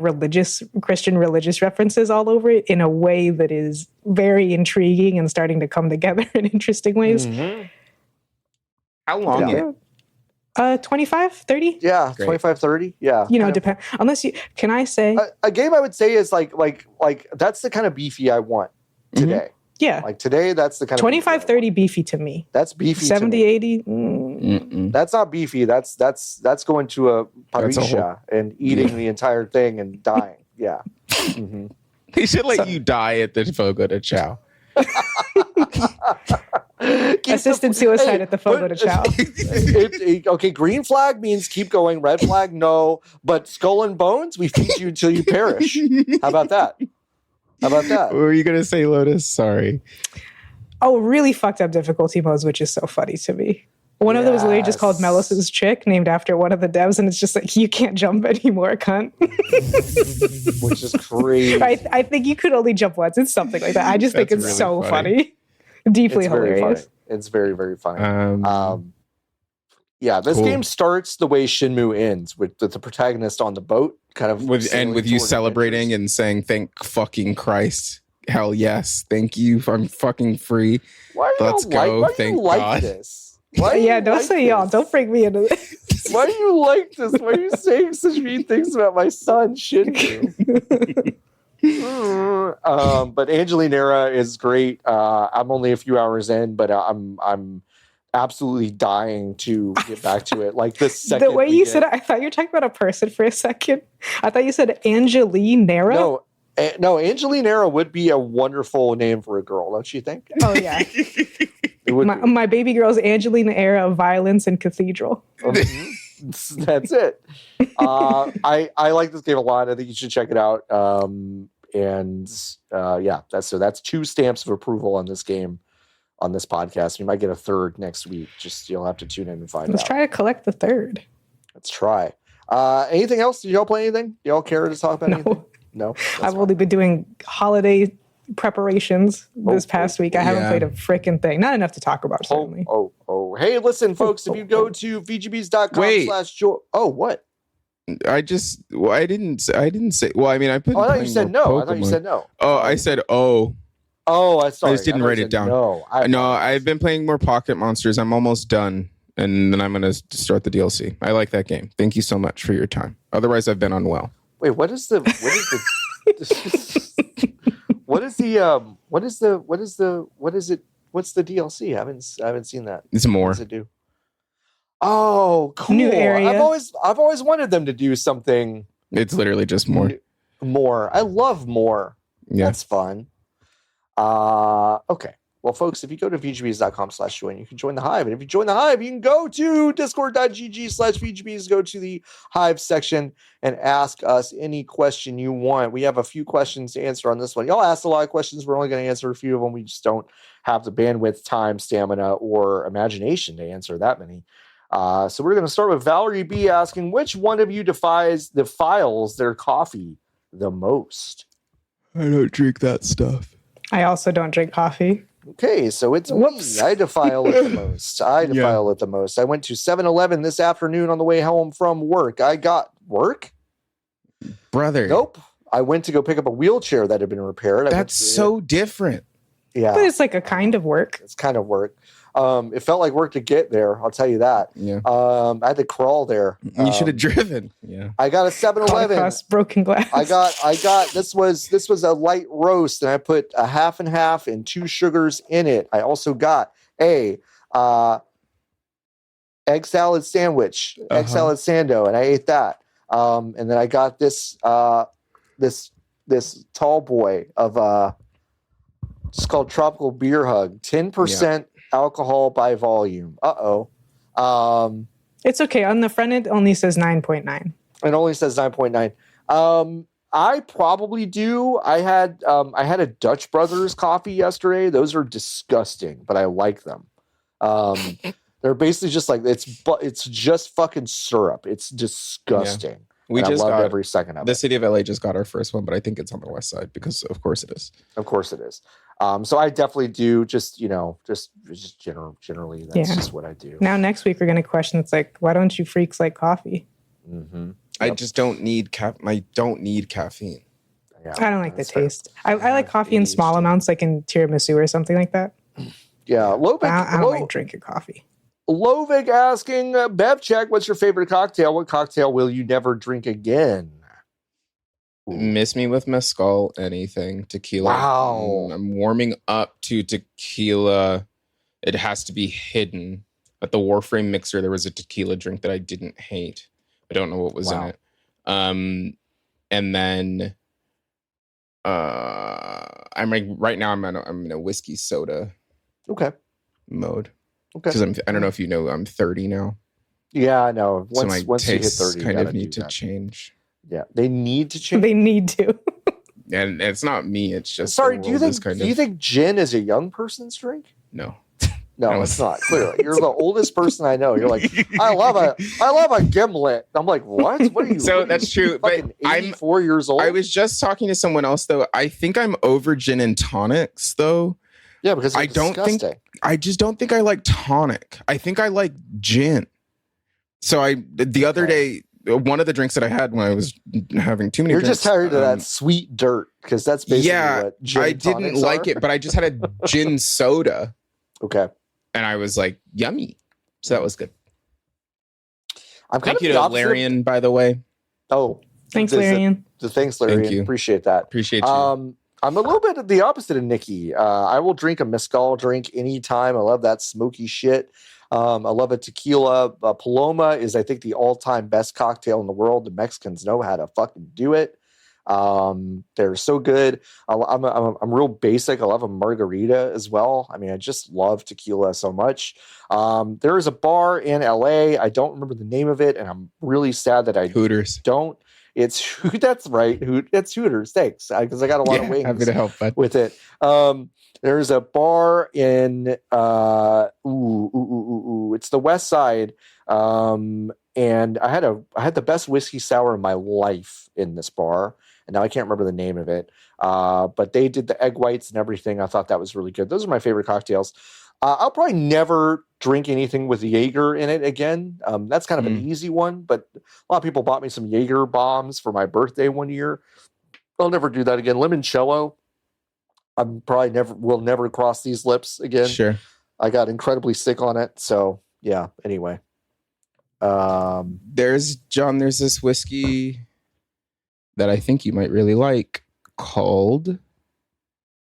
Christian religious references all over it in a way that is very intriguing and starting to come together in interesting ways. Mm-hmm. How long is it? 25, 30? Yeah, 25, 30. Yeah. Depend. Unless can I say a game I would say is like that's the kind of beefy I want today. Yeah. Like today, that's the kind 25, 30 beefy to me. That's beefy 70, 80. That's not beefy. That's going to a parisha and eating the entire thing and dying. Yeah. Mm-hmm. They should let you die at the Fogo de Chao. Assisted suicide at the Fogo de Chao. Okay, green flag means keep going. Red flag, no. But skull and bones, we feed you until you perish. How about that? What were you going to say, Lotus? Sorry. Oh, really fucked up difficulty modes, which is so funny to me. One of them was literally just called Melissa's Chick, named after one of the devs, and it's just like, you can't jump anymore, cunt. Which is crazy. I think you could only jump once. It's something like that. I just think it's really so funny. Deeply hilarious. It's very, very funny. This game starts the way Shenmue ends, with the protagonist on the boat, kind of with you celebrating and saying, "Thank fucking Christ, hell yes, thank you, I'm fucking free. Let's go, thank God." This? Don't say y'all. Don't bring me into this. Why do you like this? Why are you saying such mean things about my son, Shenmue? But Angelinera is great. I'm only a few hours in, but I'm absolutely dying to get back to it. Like this second. The way you said it, I thought you were talking about a person for a second. I thought you said Angelinera. No, Angelinera would be a wonderful name for a girl, don't you think? Oh yeah. My baby girl's Angelina Era of Violence and Cathedral. That's it. I like this game a lot. I think you should check it out. That's 2 stamps of approval on this game on this podcast. We might get a third next week. Just you'll have to tune in and find out. Let's try to collect the third. Let's try. Anything else? Did y'all play anything? Do y'all care to talk about anything? No. I've only been doing holiday preparations this past week. I haven't played a freaking thing. Not enough to talk about, certainly. Hey, listen, folks, if you go to vgbs.com/joy. Oh, what? I didn't say. Well, I mean, I put. I thought you said no. Pokemon. I thought you said no. Oh, I said oh. Oh, I just didn't write it down. No, I've been playing more Pocket Monsters. I'm almost done, and then I'm going to start the DLC. I like that game. Thank you so much for your time. Otherwise, I've been unwell. Wait, what's the DLC? I haven't seen that. It's more. What does it do? Oh, cool. New area. I've always wanted them to do something. It's literally just more. More. I love more. Yeah. That's fun. Okay. Well, folks, if you go to vgbs.com/join, you can join the Hive. And if you join the Hive, you can go to discord.gg/vgbs, go to the Hive section and ask us any question you want. We have a few questions to answer on this one. Y'all asked a lot of questions. We're only going to answer a few of them. We just don't have the bandwidth, time, stamina, or imagination to answer that many. So we're going to start with Valerie B asking, which one of you defiles their coffee the most? I don't drink that stuff. I also don't drink coffee. Okay, so it's me. I defile it the most. I went to 7-Eleven this afternoon on the way home from work. I got work? Brother. Nope. I went to go pick up a wheelchair that had been repaired. That's so different. Yeah. But it's like a kind of work. It's kind of work. It felt like work to get there. I'll tell you that. Yeah. I had to crawl there. You should have driven. Yeah. I got a 7-Eleven. Across broken glass. I got. This was a light roast, and I put a half and half and 2 sugars in it. I also got a egg salad sandwich, egg salad sando, and I ate that. And then I got this tall boy of it's called Tropical Beer Hug, 10%. Alcohol by volume. It's okay. On the front, it only says 9.9. It only says 9.9. I probably do. I had a Dutch Brothers coffee yesterday. Those are disgusting, but I like them. They're basically just like it's just fucking syrup. It's disgusting. Yeah. I loved every second of it. The city of LA just got our first one, but I think it's on the west side because of course it is. Of course it is. So I definitely do just generally that's just what I do. Now next week we're going to question. It's like, why don't you freaks like coffee? Mm-hmm. I just don't need I don't need caffeine. Yeah, I don't like the taste. I like coffee in small amounts, like in tiramisu or something like that. Yeah, I don't like drinking coffee. Lovig asking, Bev check, what's your favorite cocktail? What cocktail will you never drink again? Miss me with mezcal, anything. Tequila. Wow. I'm warming up to tequila. It has to be hidden. At the Warframe mixer, there was a tequila drink that I didn't hate. I don't know what was in it. And then I'm like right now I'm in a whiskey soda mode. Okay. Because I don't know if you know, I'm 30 now. Yeah, I know. Once you hit 30, kind of need to change. Yeah, they need to change. They need to. And it's not me. It's just sorry. Do you think gin is a young person's drink? No. No, it's not. Clearly, you're the oldest person I know. You're like, I love a gimlet. I'm like, what? What are you? So that's true. But I'm 4 years old. I was just talking to someone else though. I think I'm over gin and tonics though. Yeah, because I just don't think I like tonic. I think I like gin. So the other day, one of the drinks that I had when I was having too many You're drinks, just tired of that sweet dirt because that's basically what gin I didn't like it, but I just had a gin soda. Okay. And I was like, yummy. So that was good. Thank you to Larian, by the way. Oh. Thanks, Larian. Thanks, Larian. Thank you. Appreciate that. Appreciate you. I'm a little bit of the opposite of Nikki. I will drink a mezcal drink anytime. I love that smoky shit. I love a tequila. Paloma is, I think, the all-time best cocktail in the world. The Mexicans know how to fucking do it. They're so good. I'm real basic. I love a margarita as well. I mean, I just love tequila so much. There is a bar in LA. I don't remember the name of it, and I'm really sad that I Hooters. don't. That's right. It's Hooters. Thanks, because I got a lot of wings. Happy to help with it. There's a bar in it's the West Side, and I had the best whiskey sour in my life in this bar, and now I can't remember the name of it. But they did the egg whites and everything. I thought that was really good. Those are my favorite cocktails. I'll probably never drink anything with Jaeger in it again. That's kind of an easy one, but a lot of people bought me some Jaeger bombs for my birthday one year. I'll never do that again. Limoncello. I'm probably will never cross these lips again. Sure. I got incredibly sick on it. So yeah, anyway. There's this whiskey that I think you might really like called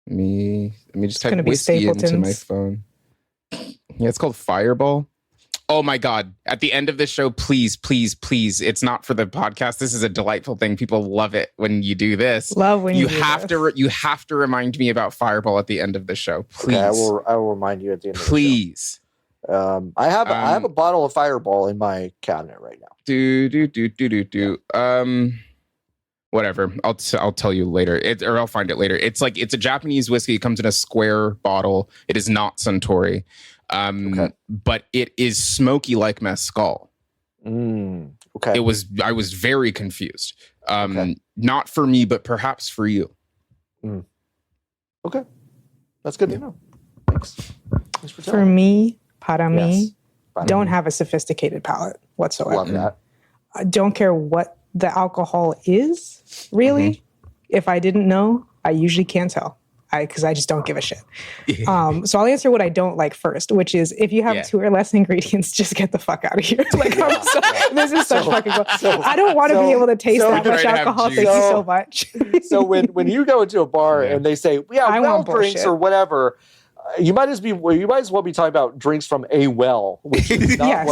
let me just type whiskey into my phone. Yeah, it's called Fireball. Oh my God. At the end of this show, please, please, please. It's not for the podcast. This is a delightful thing. People love it when you do this. Love when you have to you have to remind me about Fireball at the end of the show. Please. Okay, I will remind you at the end of the show. Please. I have a bottle of Fireball in my cabinet right now. Whatever. I'll tell you later. Or I'll find it later. It's a Japanese whiskey. It comes in a square bottle. It is not Suntory. But it is smoky like mezcal. Okay. I was very confused. Not for me, but perhaps for you. Okay. That's good to know. Thanks for telling For me, para Yes. me, don't have a sophisticated palate whatsoever. Love that. I don't care what the alcohol is, really. If I didn't know, I usually can't tell. Because I just don't give a shit. So I'll answer what I don't like first, which is if you have 2 or less ingredients, just get the fuck out of here. This is such fucking cool. I don't want to be able to taste that much alcohol. Thank you so much. So when you go into a bar and they say, well drinks or whatever, you might as well be talking about drinks from a well, which is not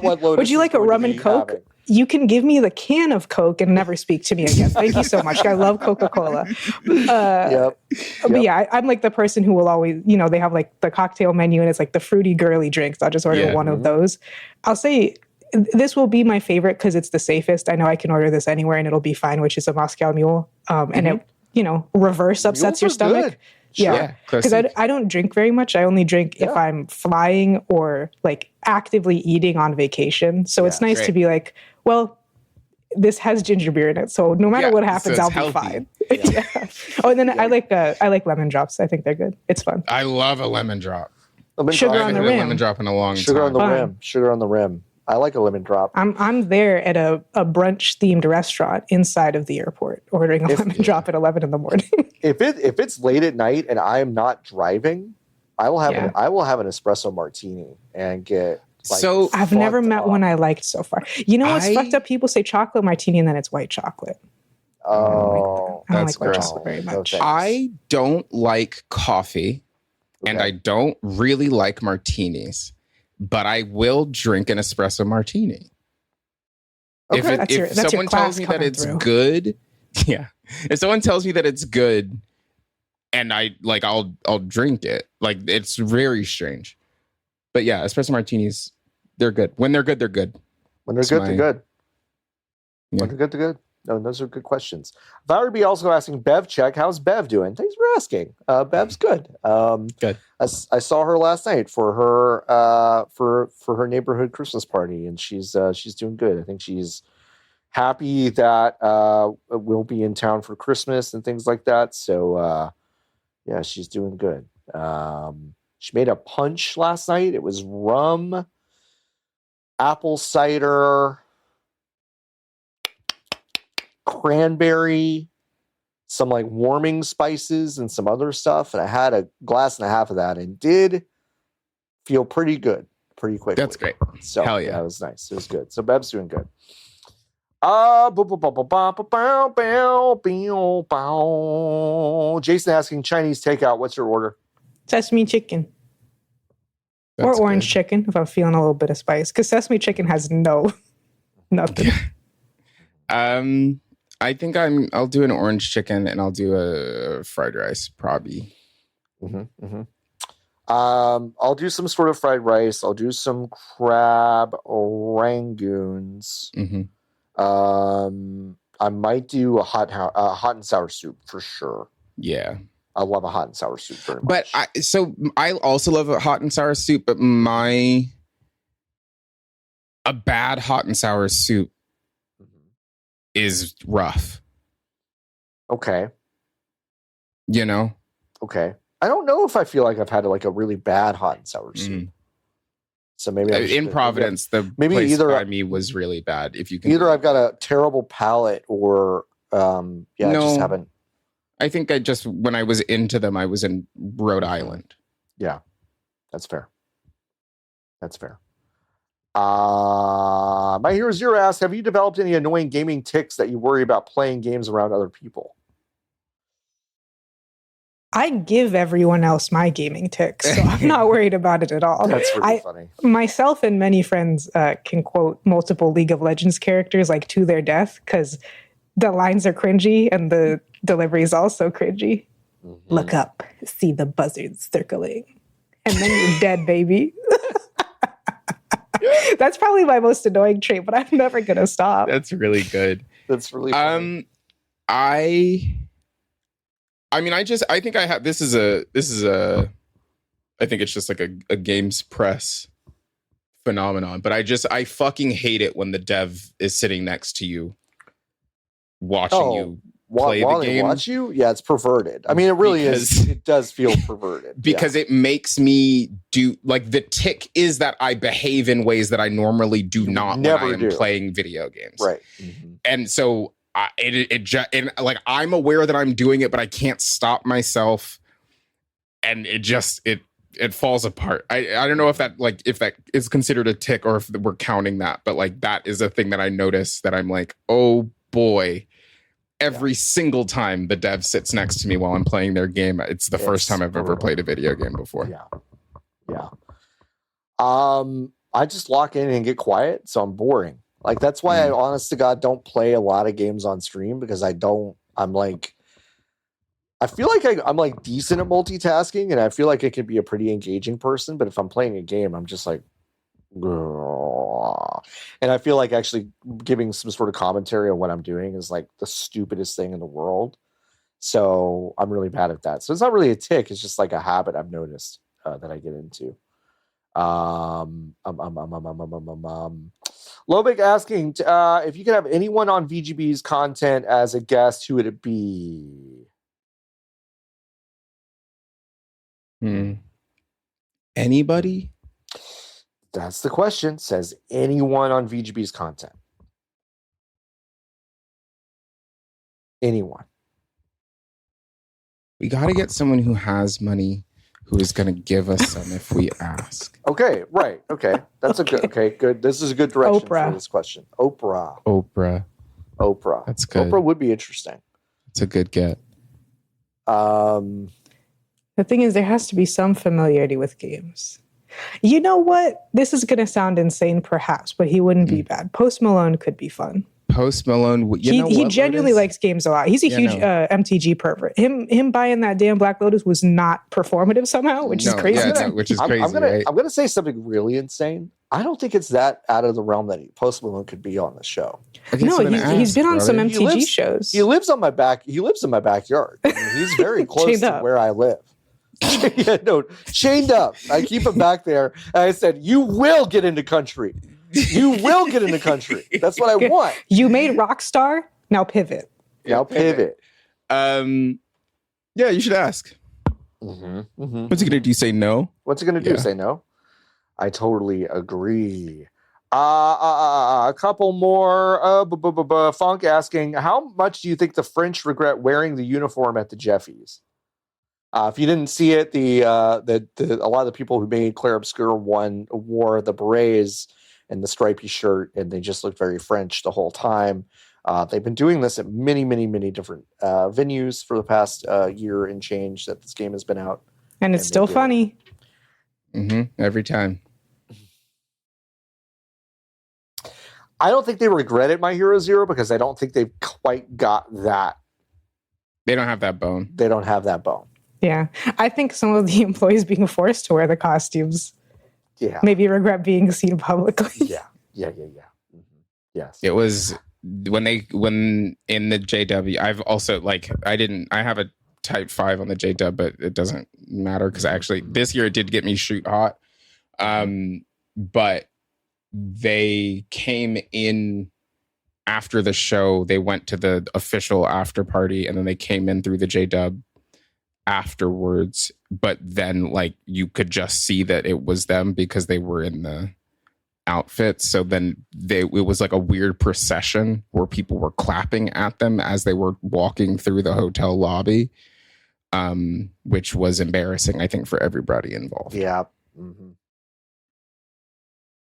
what Lotus. Would you like a rum and Coke? Having. You can give me the can of Coke and never speak to me again. Thank you so much. I love Coca-Cola. But yeah, I'm like the person who will always, they have like the cocktail menu and it's like the fruity girly drinks. I'll just order one of those. I'll say this will be my favorite because it's the safest. I know I can order this anywhere and it'll be fine, which is a Moscow Mule. And it, reverse upsets your stomach. Good. Yeah, because I don't drink very much. I only drink if I'm flying or like actively eating on vacation. So it's nice to be like, well, this has ginger beer in it, so no matter what happens, I'll be fine. Oh, and then I like lemon drops. I think they're good. It's fun. I love a lemon drop. Sugar on the rim. Lemon drop in a long Sugar time. on the rim. Sugar on the rim. I like a lemon drop. I'm there at a brunch themed restaurant inside of the airport ordering a lemon drop at 11 in the morning. If it's late at night and I am not driving, I will have an espresso martini and get. So I've never met one I liked so far. You know what's fucked up? People say chocolate martini and then it's white chocolate. Oh, I don't like white chocolate very much. I don't like coffee, and I don't really like martinis. But I will drink an espresso martini. Okay. If someone tells me that it's good, if someone tells me that it's good, and I'll drink it. Like it's very strange. But yeah, espresso martinis, they're good. When they're good, they're good. When they're good, they're good. Yeah. When they're good, they're good. No, those are good questions. Valerie B also asking, Bev check. How's Bev doing? Thanks for asking. Bev's good. Good. I saw her last night for her for her neighborhood Christmas party, and she's doing good. I think she's happy that we'll be in town for Christmas and things like that. So yeah, she's doing good. She made a punch last night. It was rum, apple cider, cranberry, some like warming spices and some other stuff. And I had a glass and a half of that and did feel pretty good pretty quickly. That's great. So hell yeah, that was nice. It was good. So Bev's doing good. Jason asking Chinese takeout. What's your order? Sesame chicken. Or orange chicken if I'm feeling a little bit of spice. Because sesame chicken has nothing. I think I'll do an orange chicken and I'll do a fried rice, probably. I'll do some sort of fried rice. I'll do some crab rangoons. I might do a hot and sour soup for sure. Yeah. I love a hot and sour soup very much. But I also love a hot and sour soup, but a bad hot and sour soup is rough. Okay. Okay. I don't know if I feel like I've had like a really bad hot and sour soup. So maybe in Providence, the place by me was really bad. If you can, either I've got a terrible palate or I just haven't. I think when I was into them, I was in Rhode Island. Yeah, that's fair. My Hero Zero asks, have you developed any annoying gaming tics that you worry about playing games around other people? I give everyone else my gaming tics, so I'm not worried about it at all. That's really funny. Myself and many friends can quote multiple League of Legends characters like to their death because the lines are cringy and the delivery is also cringy. Mm-hmm. Look up, see the buzzards circling, and then you're dead, baby. That's probably my most annoying trait, but I'm never gonna stop. That's really good. That's really funny. I think I have, this is a, I think it's just like a games press phenomenon, but I fucking hate it when the dev is sitting next to you watching you play the game. Watch you? Yeah, it's perverted. I mean, it really is. It does feel perverted. Because it makes me do, like, the tick is that I behave in ways that I normally do not when I am playing video games. Right. Mm-hmm. And so I'm aware that I'm doing it, but I can't stop myself, and it falls apart. I don't know if that is considered a tick or if we're counting that, but like that is a thing that I notice that I'm like, oh boy, every single time the dev sits next to me while I'm playing their game, it's the first time I've ever played a video game before. Yeah. I just lock in and get quiet, so I'm boring. Like, that's why I, honest to God, don't play a lot of games on stream, because I feel like I'm like decent at multitasking, and I feel like I can be a pretty engaging person, but if I'm playing a game, I'm just like, grrr. And I feel like actually giving some sort of commentary on what I'm doing is like the stupidest thing in the world. So I'm really bad at that. So it's not really a tick. It's just like a habit I've noticed that I get into. Lobik asking if you could have anyone on VGB's content as a guest, who would it be? Anybody? That's the question. Says anyone on VGB's content. Anyone. We got to get someone who has money, who is going to give us some if we ask. Okay, right. Okay. That's good. This is a good direction for this question. Oprah. That's good. Oprah would be interesting. It's a good get. The thing is, there has to be some familiarity with games. You know what? This is going to sound insane, perhaps, but he wouldn't be bad. Post Malone could be fun. Post Malone, he genuinely likes games a lot. He's a huge MTG pervert. Him buying that damn Black Lotus was not performative somehow, which is crazy. Which is crazy. I'm gonna say something really insane. I don't think it's that out of the realm that Post Malone could be on the show. Okay, no, he's been on some MTG shows. He lives on my back. He lives in my backyard. I mean, he's very close to where I live. Chained up. I keep him back there. And I said, "You will get into country. You will get into country. That's what I want." You made Rockstar. Now pivot. Yeah, you should ask. What's he gonna do? Say no? What's he gonna do? Say no? I totally agree. A couple more. Funk asking, how much do you think the French regret wearing the uniform at the Jeffies? If you didn't see it, a lot of the people who made Clair Obscur wore the berets and the stripy shirt, and they just looked very French the whole time. They've been doing this at many, many, many different venues for the past year and change that this game has been out. And it's still funny. Every time. I don't think they regretted My Hero Zero, because I don't think they've quite got that. They don't have that bone. They don't have that bone. Yeah. I think some of the employees being forced to wear the costumes maybe regret being seen publicly. Yeah. Mm-hmm. Yes. It was when in the JW, I've also I have a type 5 on the JW, but it doesn't matter because actually this year it did get me shoot hot. But they came in after the show. They went to the official after party, and then they came in through the JW afterwards. But then you could just see that it was them because they were in the outfits. So then it was like a weird procession where people were clapping at them as they were walking through the hotel lobby, which was embarrassing, I think, for everybody involved. Yeah. Mm-hmm.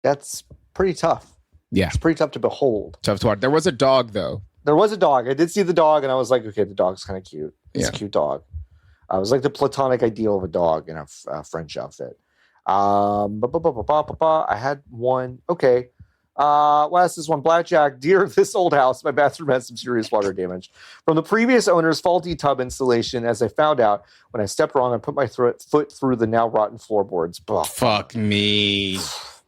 That's pretty tough. Yeah. It's pretty tough to behold. Tough to watch. There was a dog, though. There was a dog. I did see the dog, and I was like, okay, the dog's kind of cute. It's a cute dog. It was like the platonic ideal of a dog in a French outfit. I had one. Okay. Last is one. Blackjack. Dear this old house, my bathroom has some serious water damage from the previous owner's faulty tub installation. As I found out when I stepped wrong and put my foot through the now rotten floorboards. Fuck me.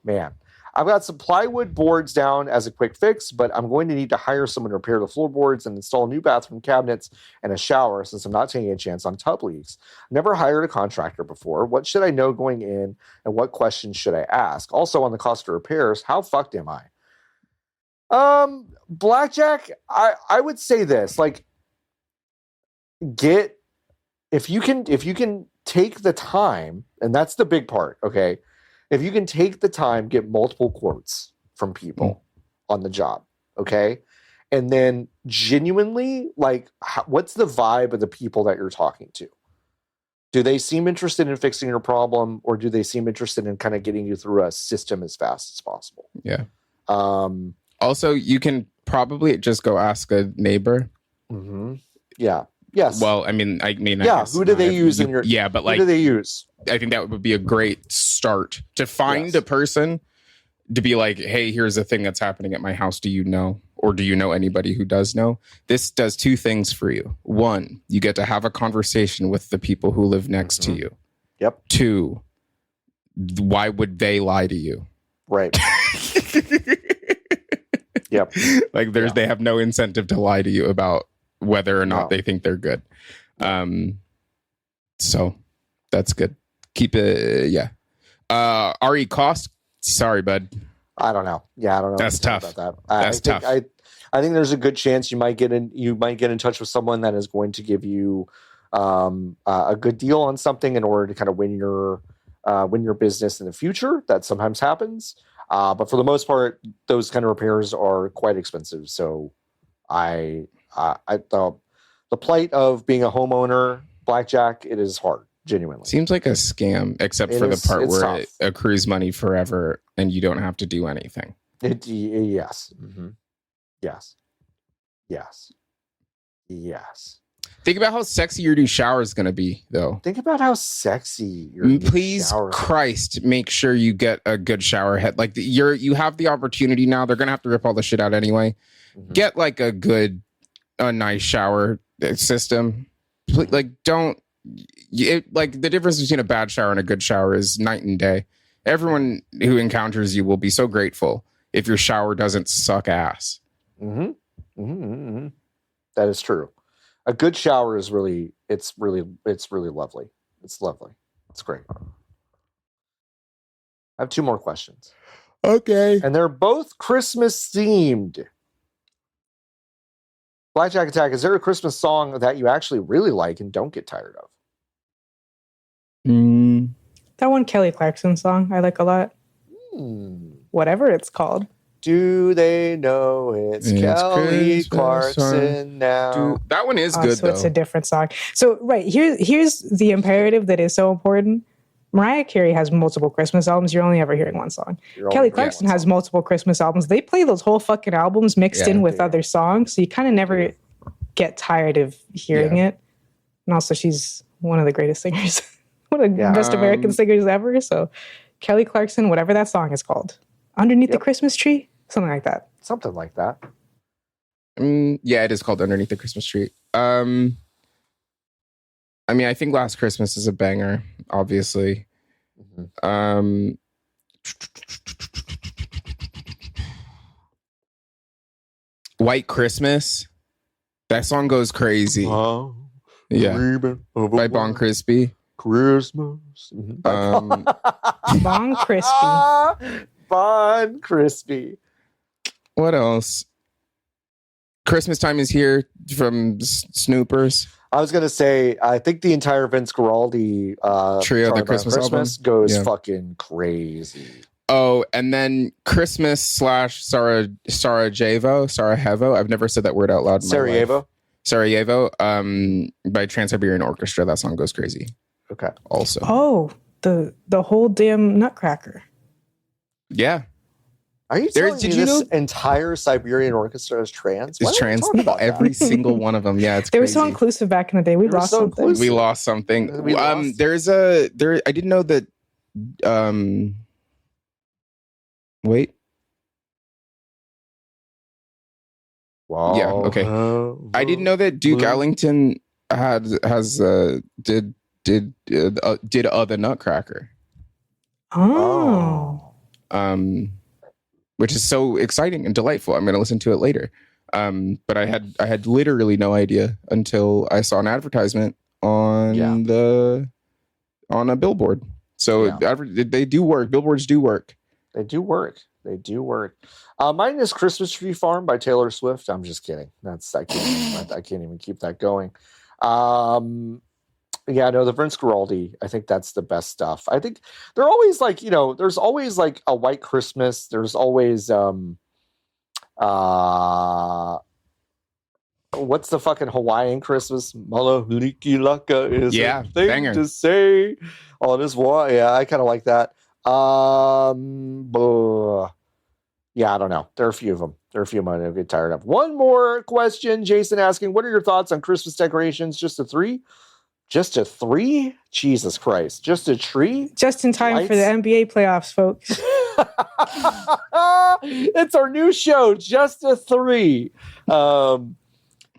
Man. I've got some plywood boards down as a quick fix, but I'm going to need to hire someone to repair the floorboards and install new bathroom cabinets and a shower since I'm not taking a chance on tub leaks. Never hired a contractor before. What should I know going in and what questions should I ask? Also on the cost of repairs, how fucked am I? Blackjack, I would say this, like, if you can take the time, and that's the big part, okay? If you can take the time, get multiple quotes from people on the job, okay? And then genuinely, like, what's the vibe of the people that you're talking to? Do they seem interested in fixing your problem, or do they seem interested in kind of getting you through a system as fast as possible? Yeah. Also, you can probably just go ask a neighbor. Mm-hmm. Yeah. Yes. Well, I mean, yeah. Who do they use in your? Yeah, but like, who do they use? I think that would be a great start to find a person to be like, hey, here's a thing that's happening at my house. Do you know, or do you know anybody who does know? This does two things for you. One, you get to have a conversation with the people who live next to you. Yep. Two, why would they lie to you? Right. Yep. Like they have no incentive to lie to you about whether or not they think they're good. So that's good. Keep it. Yeah. RE cost. Sorry, bud. I don't know. Yeah, I don't know. That's tough. About that. That's tough. I think there's a good chance you might get in touch with someone that is going to give you a good deal on something in order to kind of win your business in the future. That sometimes happens. But for the most part, those kind of repairs are quite expensive. So the plight of being a homeowner, Blackjack, it is hard, genuinely. Seems like a scam, except for the part where it accrues money forever and you don't have to do anything. Yes. Mm-hmm. Yes. Yes. Yes. Think about how sexy your new shower is going to be, though. Think about how sexy your new Please, shower Christ, make sure you get a good shower head. Like you have the opportunity now. They're going to have to rip all the shit out anyway. Mm-hmm. Get like a nice shower system. Like the difference between a bad shower and a good shower is night and day. Everyone who encounters you will be so grateful if your shower doesn't suck ass. Mm-hmm. Mm-hmm. Mm-hmm. That is true. A good shower is really lovely. It's lovely. It's great. I have two more questions. Okay. And they're both Christmas themed. Blackjack Attack, is there a Christmas song that you actually really like and don't get tired of? That one Kelly Clarkson song I like a lot. Whatever it's called. Do they know it's Kelly Clarkson now? That one is good, so it's a different song. So, right, here's the imperative that is so important. Mariah Carey has multiple Christmas albums. You're only ever hearing one song. Kelly Clarkson has multiple Christmas albums. They play those whole fucking albums mixed in with other songs, so you kind of never get tired of hearing it. And also, she's one of the greatest singers, one of the best American singers ever. So, Kelly Clarkson, whatever that song is called. Underneath the Christmas Tree? Something like that. Something like that. Yeah, it is called Underneath the Christmas Tree. I mean, I think Last Christmas is a banger, obviously. Mm-hmm. White Christmas. That song goes crazy. Oh, yeah. By Bon Crispy. Christmas. Bon Crispy. Bon Crispy. What else? Christmas Time Is Here from Snoopers. I was gonna say, I think the entire Vince Guaraldi trio, the Christmas album, goes fucking crazy. Oh, and then Christmas / Sarajevo. I've never said that word out loud in my life. Sarajevo. By Trans-Siberian Orchestra. That song goes crazy. Okay. Also. Oh, the whole damn Nutcracker. Yeah. Are you telling me this entire Siberian Orchestra is trans? It's trans. Every single one of them. Yeah, it's they crazy. Were so inclusive back in the day. We lost something. We lost something. I didn't know that. Wait. Wow. Yeah. Okay. I didn't know that Duke Ellington did the Nutcracker. Oh. Which is so exciting and delightful. I'm going to listen to it later. But I had literally no idea until I saw an advertisement on a billboard. So they do work. Billboards do work. They do work. Mine is Christmas Tree Farm by Taylor Swift. I'm just kidding. I can't even keep that going. The Vince Guaraldi. I think that's the best stuff. I think they're always like, there's always like a White Christmas. There's always what's the fucking Hawaiian Christmas? Malahuliki Laka is a thing banger to say. Oh, this one. Yeah, I kind of like that. I don't know. There are a few of them. I get tired of. One more question. Jason asking, what are your thoughts on Christmas decorations? Just a 3? Just a 3? Jesus Christ. Just a tree? Just in time for the NBA playoffs, folks. It's our new show, Just a 3.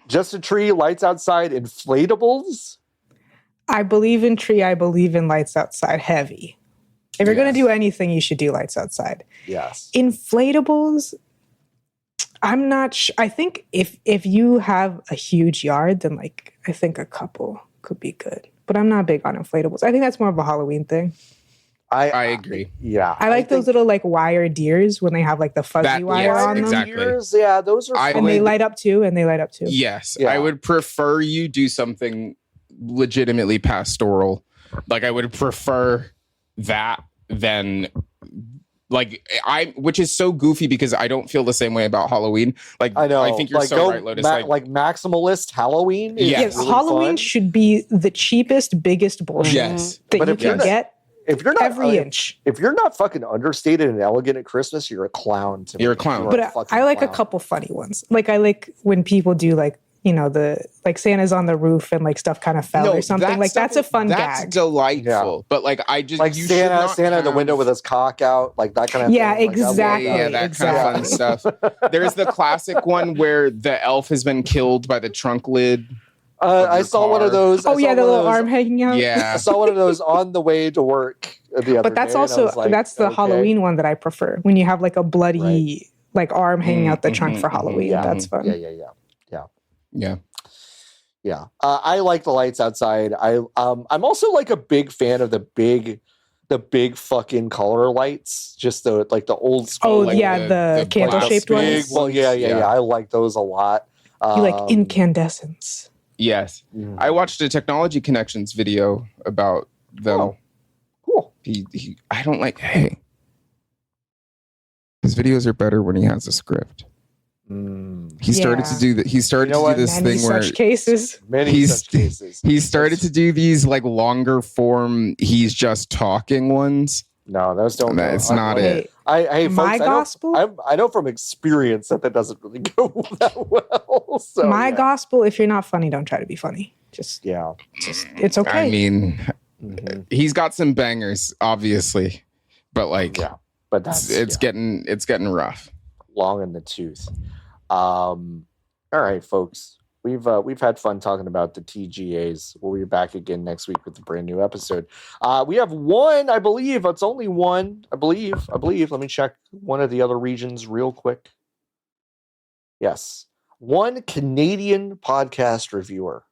Just a tree, lights outside, inflatables. I believe in tree. I believe in lights outside heavy. If you're going to do anything, you should do lights outside. Yes. Inflatables, I'm not sure. I think if you have a huge yard, then I think a couple could be good. But I'm not big on inflatables. I think that's more of a Halloween thing. I agree. Yeah. I like those little wire deers when they have the fuzzy wire on them. Exactly. Deers, yeah, those are fun. And they light up too. Yes. Yeah. I would prefer you do something legitimately pastoral. I would prefer that than which is so goofy because I don't feel the same way about Halloween. I know. I think you're so right, Lotus. Maximalist Halloween. Yes, Halloween should be the cheapest, biggest bullshit. Yes, that you can get. If you're not every inch, if you're not fucking understated and elegant at Christmas, you're a clown. You're a clown. But I like a couple funny ones. I like when people do the Santa's on the roof and stuff kind of fell or something. That's a fun gag. That's delightful. Yeah. But I just Santa in the window with his cock out, that kind of thing. Exactly. That kind of fun stuff. There's the classic one where the elf has been killed by the trunk lid. I saw one of those. Oh yeah, the little arm hanging out. Yeah, I saw one of those on the way to work the other But that's day, also that's the Halloween one that I prefer. When you have a bloody arm hanging out the trunk for Halloween, that's fun. Yeah. I like the lights outside. I'm also a big fan of the big fucking color lights. Just the old school. Oh yeah, the candle shaped ones. Well, yeah. I like those a lot. You like incandescence. Yes. I watched a Technology Connections video about them. Oh, cool. I don't his videos are better when he has a script. He started to do that. He started to do this thing where many such cases. He started to do these longer form. He's just talking ones. No, those don't. It's not it. My gospel. I know from experience that doesn't really go that well. So my gospel. If you're not funny, don't try to be funny. It's okay. I mean, he's got some bangers, obviously, but but it's getting rough. Long in the tooth. All right, folks. We've had fun talking about the TGAs. We'll be back again next week with a brand new episode. We have one, I believe. It's only one, I believe. Let me check one of the other regions real quick. Yes. One Canadian podcast reviewer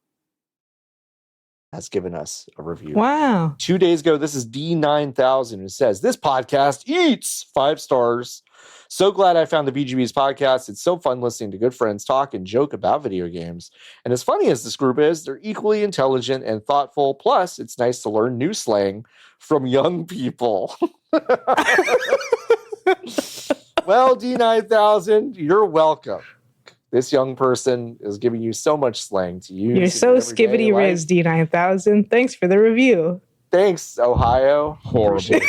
has given us a review. Wow. 2 days ago, this is D9000 who says, this podcast eats 5 stars. So glad I found the VGB's podcast. It's so fun listening to good friends talk and joke about video games. And as funny as this group is, they're equally intelligent and thoughtful. Plus, it's nice to learn new slang from young people. Well, D9000, you're welcome. This young person is giving you so much slang to use. You're so skibbity riz, D9000. Thanks for the review. Thanks, Ohio. Horrible.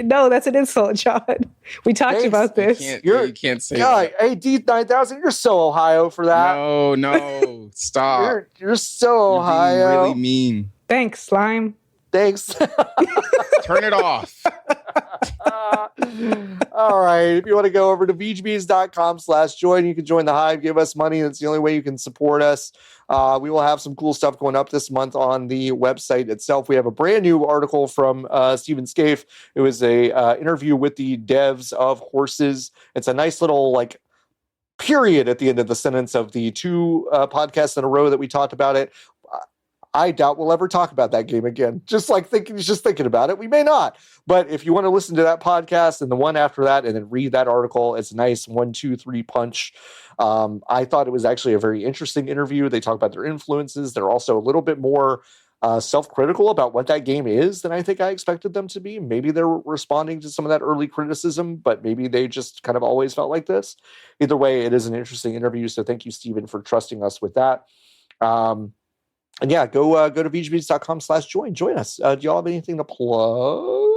No, that's an insult, John. We talked about this. You can't say that. Hey, D9000, you're so Ohio for that. No, stop. You're so Ohio. You're being really mean. Thanks, slime. Thanks. Turn it off. All right. If you want to go over to VGBs.com/join, you can join the Hive. Give us money. That's the only way you can support us. We will have some cool stuff going up this month on the website itself. We have a brand new article from Stephen Scaife. It was a interview with the devs of Horses. It's a nice little period at the end of the sentence of the two podcasts in a row that we talked about it. I doubt we'll ever talk about that game again. Just thinking about it. We may not. But if you want to listen to that podcast and the one after that and then read that article, it's a nice 1, 2, 3 punch. I thought it was actually a very interesting interview. They talk about their influences. They're also a little bit more self-critical about what that game is than I think I expected them to be. Maybe they're responding to some of that early criticism, but maybe they just kind of always felt like this. Either way, it is an interesting interview. So thank you, Stephen, for trusting us with that. And yeah, go to VGBs.com/join. Join us. Do y'all have anything to plug?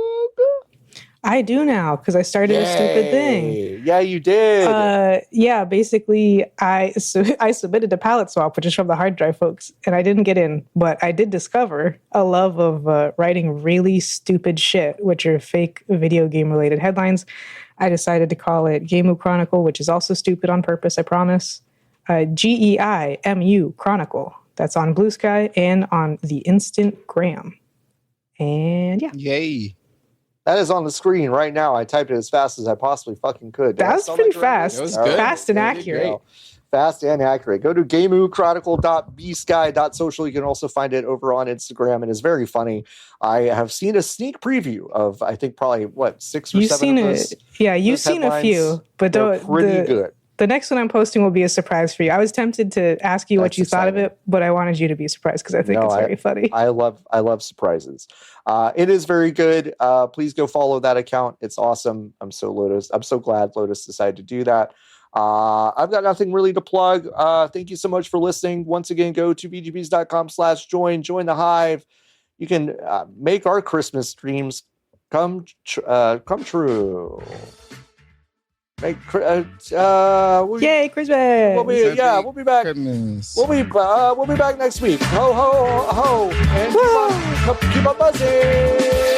I do now because I started a stupid thing. Yeah, you did. Yeah, basically, I submitted a palette swap, which is from the hard drive folks, and I didn't get in. But I did discover a love of writing really stupid shit, which are fake video game related headlines. I decided to call it Geimu Chronicle, which is also stupid on purpose, I promise. GEIMU Chronicle. That's on Blue Sky and on the Instagram. And yeah. Yay. That is on the screen right now. I typed it as fast as I possibly fucking could. That was pretty fast. That was good. Fast and accurate. Fast and accurate. Go to GeimuChronicle.bsky.social. You can also find it over on Instagram. It is very funny. I have seen a sneak preview of, I think, probably, 6 or 7 of those. Yeah, you've seen a few. But they're pretty good. The next one I'm posting will be a surprise for you. I was tempted to ask you what you thought of it, but I wanted you to be surprised because I think it's very funny. I love surprises. It is very good. Please go follow that account. It's awesome. I'm so glad Lotus decided to do that. I've got nothing really to plug. Thank you so much for listening. Once again, go to VGBs.com/join. Join the Hive. You can make our Christmas streams come true. Yay, Christmas! We'll be back. Christmas. We'll be back next week. Ho ho ho! And keep on buzzing.